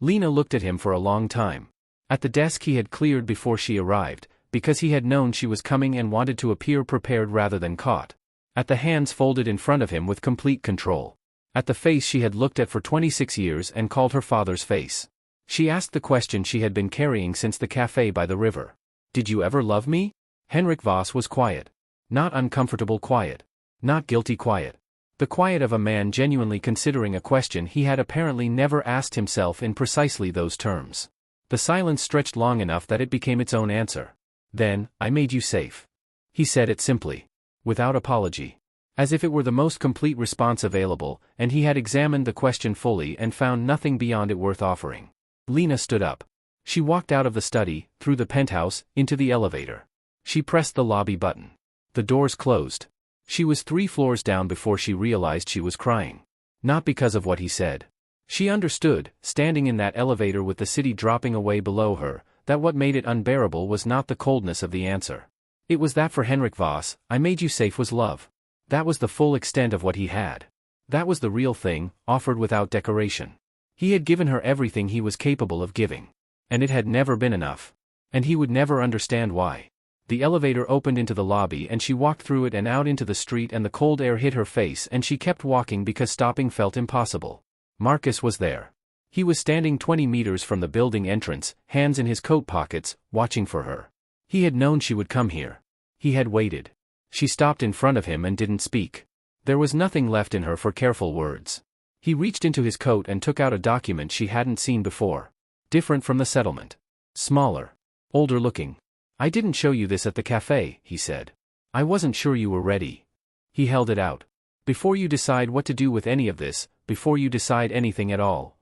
Lena looked at him for a long time. At the desk he had cleared before she arrived, because he had known she was coming and wanted to appear prepared rather than caught. At the hands folded in front of him with complete control. At the face she had looked at for 26 years and called her father's face. She asked the question she had been carrying since the cafe by the river. "Did you ever love me?" Henrik Voss was quiet. Not uncomfortable quiet. Not guilty quiet. The quiet of a man genuinely considering a question he had apparently never asked himself in precisely those terms. The silence stretched long enough that it became its own answer. "Then, I made you safe." He said it simply. Without apology. As if it were the most complete response available, and he had examined the question fully and found nothing beyond it worth offering. Lena stood up. She walked out of the study, through the penthouse, into the elevator. She pressed the lobby button. The doors closed. She was 3 floors down before she realized she was crying. Not because of what he said. She understood, standing in that elevator with the city dropping away below her, that what made it unbearable was not the coldness of the answer. It was that for Henrik Voss, "I made you safe" was love. That was the full extent of what he had. That was the real thing, offered without decoration. He had given her everything he was capable of giving. And it had never been enough. And he would never understand why. The elevator opened into the lobby and she walked through it and out into the street, and the cold air hit her face and she kept walking because stopping felt impossible. Marcus was there. He was standing 20 meters from the building entrance, hands in his coat pockets, watching for her. He had known she would come here. He had waited. She stopped in front of him and didn't speak. There was nothing left in her for careful words. He reached into his coat and took out a document she hadn't seen before. Different from the settlement. Smaller. Older looking. "I didn't show you this at the cafe," he said. "I wasn't sure you were ready." He held it out. "Before you decide what to do with any of this, before you decide anything at all."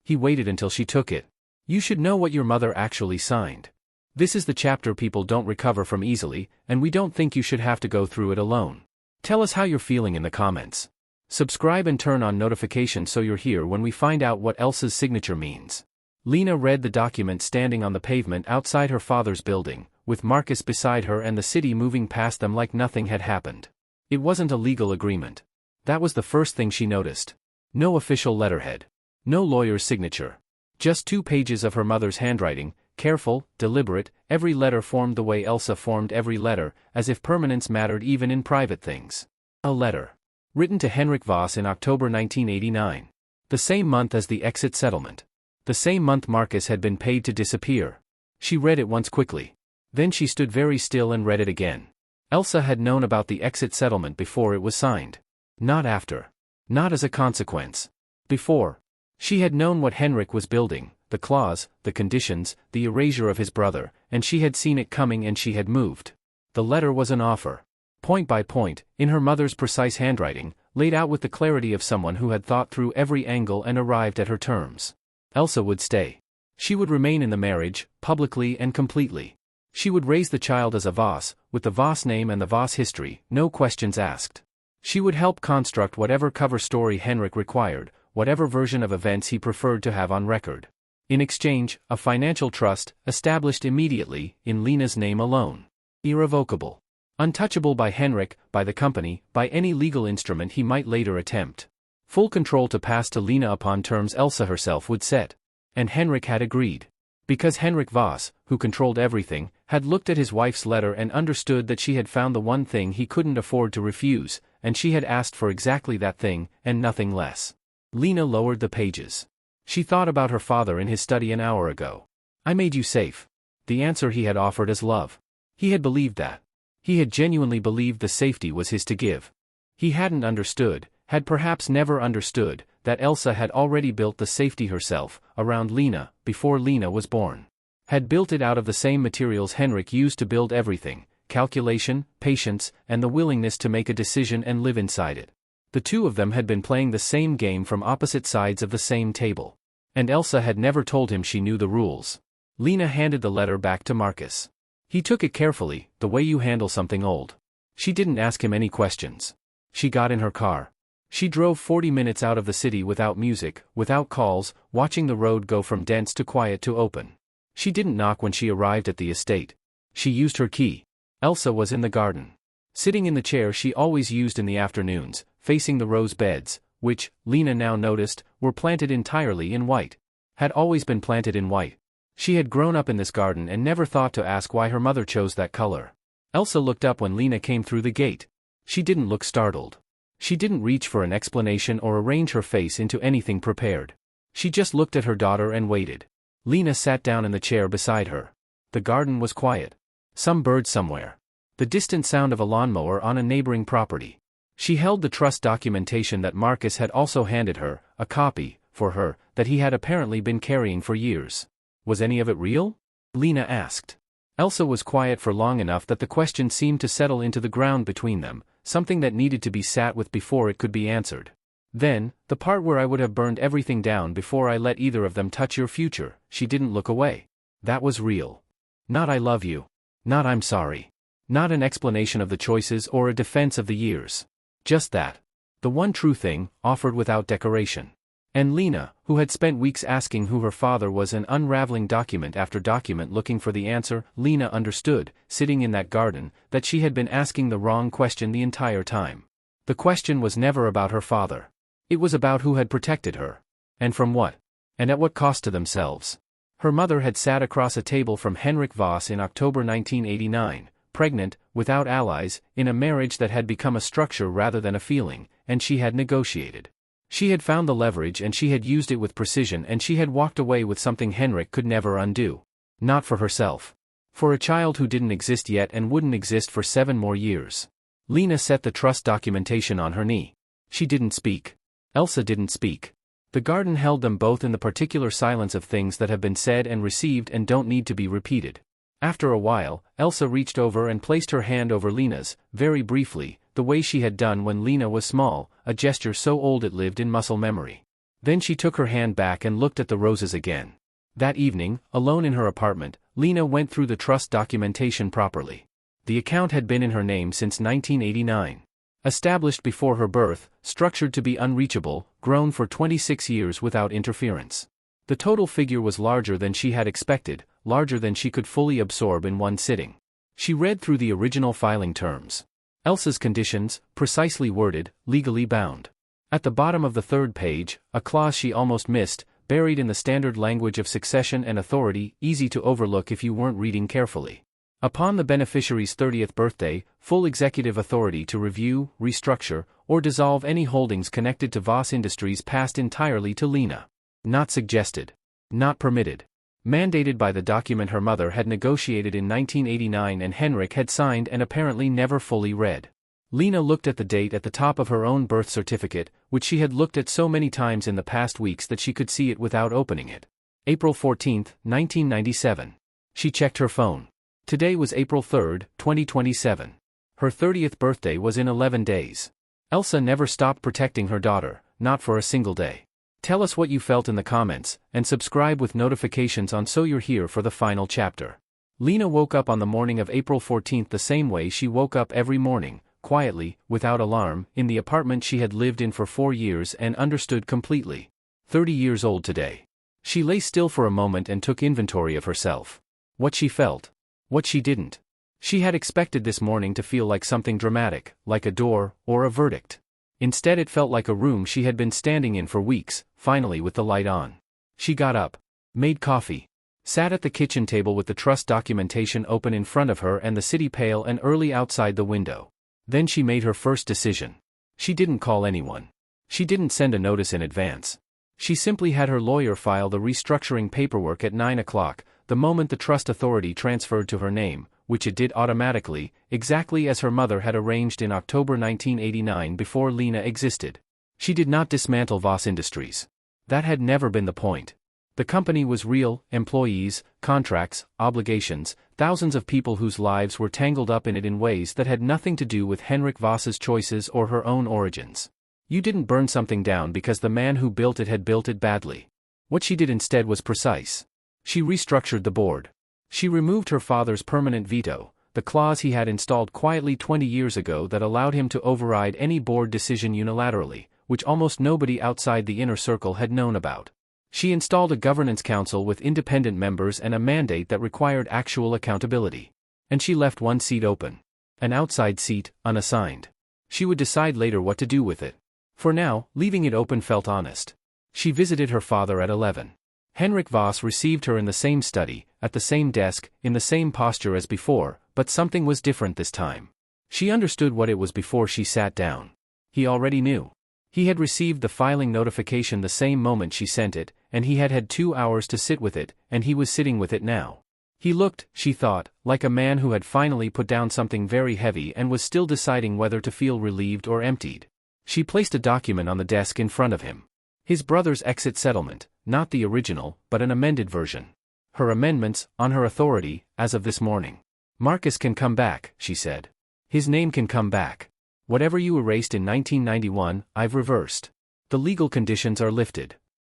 He waited until she took it. "You should know what your mother actually signed. This is the chapter people don't recover from easily, and we don't think you should have to go through it alone. Tell us how you're feeling in the comments. Subscribe and turn on notifications so you're here when we find out what Elsa's signature means." Lena read the document standing on the pavement outside her father's building, with Marcus beside her and the city moving past them like nothing had happened. It wasn't a legal agreement. That was the first thing she noticed. No official letterhead. No lawyer's signature. Just 2 pages of her mother's handwriting, careful, deliberate, every letter formed the way Elsa formed every letter, as if permanence mattered even in private things. A letter. Written to Henrik Voss in October 1989. The same month as the exit settlement. The same month Marcus had been paid to disappear. She read it once quickly. Then she stood very still and read it again. Elsa had known about the exit settlement before it was signed. Not after. Not as a consequence. Before. She had known what Henrik was building, the clause, the conditions, the erasure of his brother, and she had seen it coming and she had moved. The letter was an offer. Point by point, in her mother's precise handwriting, laid out with the clarity of someone who had thought through every angle and arrived at her terms. Elsa would stay. She would remain in the marriage, publicly and completely. She would raise the child as a Voss, with the Voss name and the Voss history, no questions asked. She would help construct whatever cover story Henrik required, whatever version of events he preferred to have on record. In exchange, a financial trust, established immediately, in Lena's name alone. Irrevocable. Untouchable by Henrik, by the company, by any legal instrument he might later attempt. Full control to pass to Lena upon terms Elsa herself would set. And Henrik had agreed. Because Henrik Voss, who controlled everything, had looked at his wife's letter and understood that she had found the one thing he couldn't afford to refuse, and she had asked for exactly that thing, and nothing less. Lena lowered the pages. She thought about her father in his study an hour ago. I made you safe. The answer he had offered as love. He had believed that. He had genuinely believed the safety was his to give. He hadn't understood, had perhaps never understood, that Elsa had already built the safety herself, around Lena, before Lena was born. Had built it out of the same materials Henrik used to build everything: calculation, patience, and the willingness to make a decision and live inside it. The two of them had been playing the same game from opposite sides of the same table. And Elsa had never told him she knew the rules. Lena handed the letter back to Marcus. He took it carefully, the way you handle something old. She didn't ask him any questions. She got in her car. She drove 40 minutes out of the city without music, without calls, watching the road go from dense to quiet to open. She didn't knock when she arrived at the estate. She used her key. Elsa was in the garden. Sitting in the chair she always used in the afternoons, facing the rose beds, which, Lena now noticed, were planted entirely in white. Had always been planted in white. She had grown up in this garden and never thought to ask why her mother chose that color. Elsa looked up when Lena came through the gate. She didn't look startled. She didn't reach for an explanation or arrange her face into anything prepared. She just looked at her daughter and waited. Lena sat down in the chair beside her. The garden was quiet. Some bird somewhere. The distant sound of a lawnmower on a neighboring property. She held the trust documentation that Marcus had also handed her, a copy, for her, that he had apparently been carrying for years. Was any of it real? Lena asked. Elsa was quiet for long enough that the question seemed to settle into the ground between them, something that needed to be sat with before it could be answered. Then, the part where I would have burned everything down before I let either of them touch your future, she didn't look away. That was real. Not I love you. Not I'm sorry. Not an explanation of the choices or a defense of the years. Just that. The one true thing, offered without decoration. And Lena, who had spent weeks asking who her father was and unraveling document after document looking for the answer, Lena understood, sitting in that garden, that she had been asking the wrong question the entire time. The question was never about her father. It was about who had protected her. And from what? And at what cost to themselves. Her mother had sat across a table from Henrik Voss in October 1989, pregnant, without allies, in a marriage that had become a structure rather than a feeling, and she had negotiated. She had found the leverage and she had used it with precision, and she had walked away with something Henrik could never undo. Not for herself. For a child who didn't exist yet and wouldn't exist for 7 more years. Lena set the trust documentation on her knee. She didn't speak. Elsa didn't speak. The garden held them both in the particular silence of things that have been said and received and don't need to be repeated. After a while, Elsa reached over and placed her hand over Lena's, very briefly, the way she had done when Lena was small, a gesture so old it lived in muscle memory. Then she took her hand back and looked at the roses again. That evening, alone in her apartment, Lena went through the trust documentation properly. The account had been in her name since 1989. Established before her birth, structured to be unreachable, grown for 26 years without interference. The total figure was larger than she had expected, larger than she could fully absorb in one sitting. She read through the original filing terms. Elsa's conditions, precisely worded, legally bound. At the bottom of the 3rd page, a clause she almost missed, buried in the standard language of succession and authority, easy to overlook if you weren't reading carefully. Upon the beneficiary's 30th birthday, full executive authority to review, restructure, or dissolve any holdings connected to Voss Industries passed entirely to Lena. Not suggested. Not permitted. Mandated by the document her mother had negotiated in 1989 and Henrik had signed and apparently never fully read. Lena looked at the date at the top of her own birth certificate, which she had looked at so many times in the past weeks that she could see it without opening it. April 14, 1997. She checked her phone. Today was April 3, 2027. Her 30th birthday was in 11 days. Elsa never stopped protecting her daughter, not for a single day. Tell us what you felt in the comments, and subscribe with notifications on so you're here for the final chapter. Lena woke up on the morning of April 14 the same way she woke up every morning, quietly, without alarm, in the apartment she had lived in for 4 years and understood completely. 30 years old today. She lay still for a moment and took inventory of herself. What she felt. What she didn't. She had expected this morning to feel like something dramatic, like a door, or a verdict. Instead it felt like a room she had been standing in for weeks, finally with the light on. She got up. Made coffee. Sat at the kitchen table with the trust documentation open in front of her and the city pale and early outside the window. Then she made her first decision. She didn't call anyone. She didn't send a notice in advance. She simply had her lawyer file the restructuring paperwork at 9 o'clock, the moment the trust authority transferred to her name, which it did automatically, exactly as her mother had arranged in October 1989 before Lena existed. She did not dismantle Voss Industries. That had never been the point. The company was real: employees, contracts, obligations, thousands of people whose lives were tangled up in it in ways that had nothing to do with Henrik Voss's choices or her own origins. You didn't burn something down because the man who built it had built it badly. What she did instead was precise. She restructured the board. She removed her father's permanent veto, the clause he had installed quietly 20 years ago that allowed him to override any board decision unilaterally, which almost nobody outside the inner circle had known about. She installed a governance council with independent members and a mandate that required actual accountability. And she left one seat open. An outside seat, unassigned. She would decide later what to do with it. For now, leaving it open felt honest. She visited her father at 11. Henrik Voss received her in the same study, at the same desk, in the same posture as before, but something was different this time. She understood what it was before she sat down. He already knew. He had received the filing notification the same moment she sent it, and he had had 2 hours to sit with it, and he was sitting with it now. He looked, she thought, like a man who had finally put down something very heavy and was still deciding whether to feel relieved or emptied. She placed a document on the desk in front of him. His brother's exit settlement, not the original, but an amended version. Her amendments, on her authority, as of this morning. Marcus can come back, she said. His name can come back. Whatever you erased in 1991, I've reversed. The legal conditions are lifted.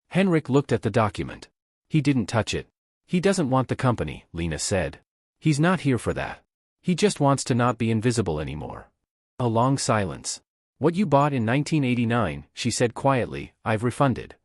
Henrik looked at the document. He didn't touch it. He doesn't want the company, Lena said. He's not here for that. He just wants to not be invisible anymore. A long silence. What you bought in 1989, she said quietly, I've refunded.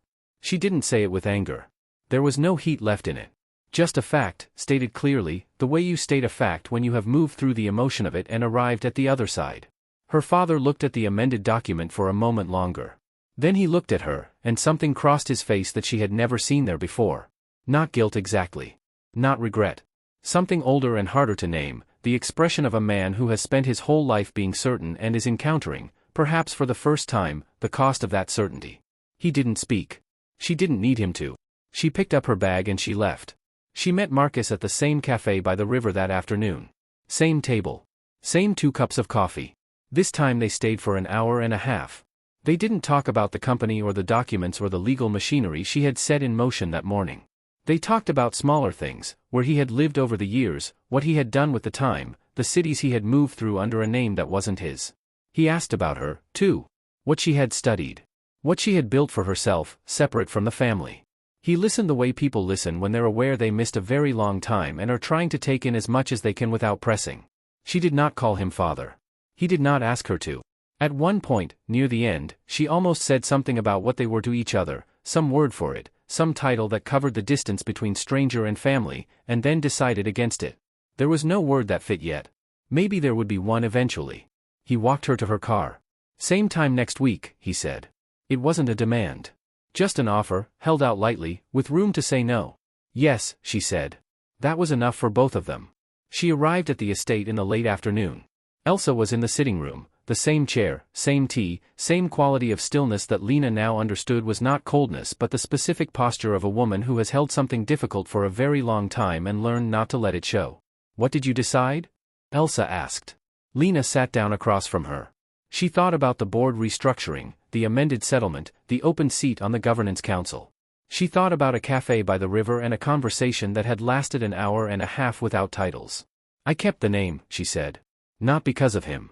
She didn't say it with anger. There was no heat left in it. Just a fact, stated clearly, the way you state a fact when you have moved through the emotion of it and arrived at the other side. Her father looked at the amended document for a moment longer. Then he looked at her, and something crossed his face that she had never seen there before. Not guilt exactly. Not regret. Something older and harder to name, the expression of a man who has spent his whole life being certain and is encountering, perhaps for the first time, the cost of that certainty. He didn't speak. She didn't need him to. She picked up her bag and she left. She met Marcus at the same cafe by the river that afternoon. Same table. Same 2 cups of coffee. This time they stayed for an hour and a half. They didn't talk about the company or the documents or the legal machinery she had set in motion that morning. They talked about smaller things, where he had lived over the years, what he had done with the time, the cities he had moved through under a name that wasn't his. He asked about her, too. What she had studied. What she had built for herself, separate from the family. He listened the way people listen when they're aware they missed a very long time and are trying to take in as much as they can without pressing. She did not call him father. He did not ask her to. At one point, near the end, she almost said something about what they were to each other, some word for it, some title that covered the distance between stranger and family, and then decided against it. There was no word that fit yet. Maybe there would be one eventually. He walked her to her car. Same time next week, he said. It wasn't a demand. Just an offer, held out lightly, with room to say no. Yes, she said. That was enough for both of them. She arrived at the estate in the late afternoon. Elsa was in the sitting room, the same chair, same tea, same quality of stillness that Lena now understood was not coldness but the specific posture of a woman who has held something difficult for a very long time and learned not to let it show. What did you decide? Elsa asked. Lena sat down across from her. She thought about the board restructuring, the amended settlement, the open seat on the governance council. She thought about a cafe by the river and a conversation that had lasted an hour and a half without titles. I kept the name, she said. Not because of him.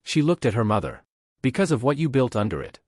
She looked at her mother. Because of what you built under it.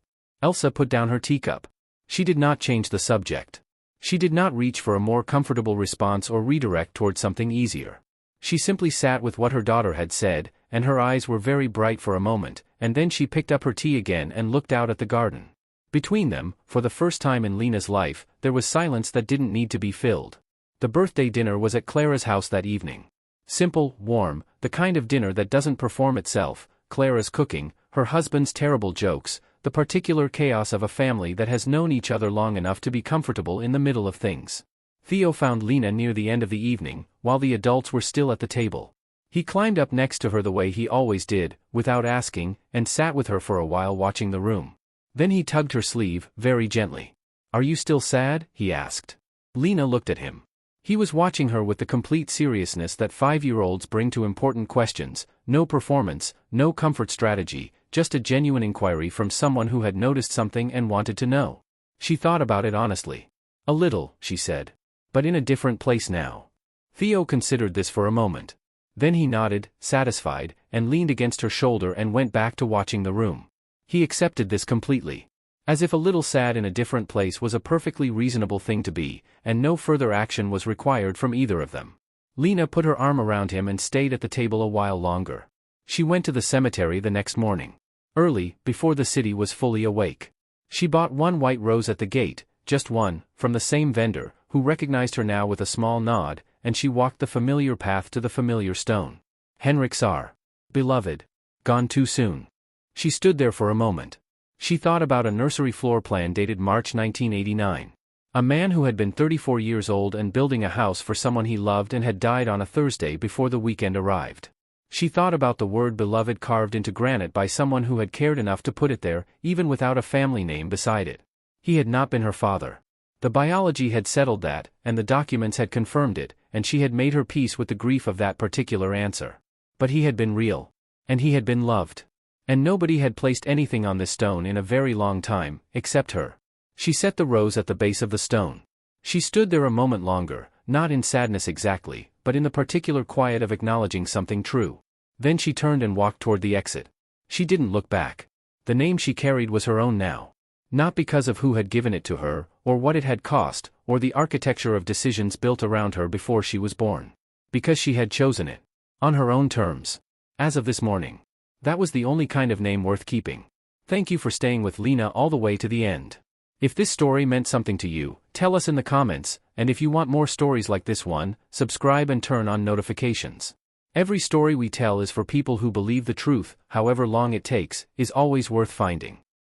Elsa put down her teacup. She did not change the subject. She did not reach for a more comfortable response or redirect toward something easier. She simply sat with what her daughter had said, and her eyes were very bright for a moment, and then she picked up her tea again and looked out at the garden. Between them, for the first time in Lena's life, there was silence that didn't need to be filled. The birthday dinner was at Clara's house that evening. Simple, warm, the kind of dinner that doesn't perform itself, Clara's cooking, her husband's terrible jokes, the particular chaos of a family that has known each other long enough to be comfortable in the middle of things. Theo found Lena near the end of the evening, while the adults were still at the table. He climbed up next to her the way he always did, without asking, and sat with her for a while watching the room. Then he tugged her sleeve, very gently. "Are you still sad?" he asked. Lena looked at him. He was watching her with the complete seriousness that 5-year-olds bring to important questions, no performance, no comfort strategy, just a genuine inquiry from someone who had noticed something and wanted to know. She thought about it honestly. "A little," she said. "But in a different place now." Theo considered this for a moment. Then he nodded, satisfied, and leaned against her shoulder and went back to watching the room. He accepted this completely. As if a little sad in a different place was a perfectly reasonable thing to be, and no further action was required from either of them. Lena put her arm around him and stayed at the table a while longer. She went to the cemetery the next morning. Early, before the city was fully awake. She bought one white rose at the gate, just one, from the same vendor, who recognized her now with a small nod, and she walked the familiar path to the familiar stone. Henrik's R. Beloved. Gone too soon. She stood there for a moment. She thought about a nursery floor plan dated March 1989. A man who had been 34 years old and building a house for someone he loved and had died on a Thursday before the weekend arrived. She thought about the word beloved carved into granite by someone who had cared enough to put it there, even without a family name beside it. He had not been her father. The biology had settled that, and the documents had confirmed it, and she had made her peace with the grief of that particular answer. But he had been real. And he had been loved. And nobody had placed anything on this stone in a very long time, except her. She set the rose at the base of the stone. She stood there a moment longer, not in sadness exactly, but in the particular quiet of acknowledging something true. Then she turned and walked toward the exit. She didn't look back. The name she carried was her own now. Not because of who had given it to her, or what it had cost, or the architecture of decisions built around her before she was born. Because she had chosen it. On her own terms. As of this morning. That was the only kind of name worth keeping. Thank you for staying with Lena all the way to the end. If this story meant something to you, tell us in the comments, and if you want more stories like this one, subscribe and turn on notifications. Every story we tell is for people who believe the truth, however long it takes, is always worth finding.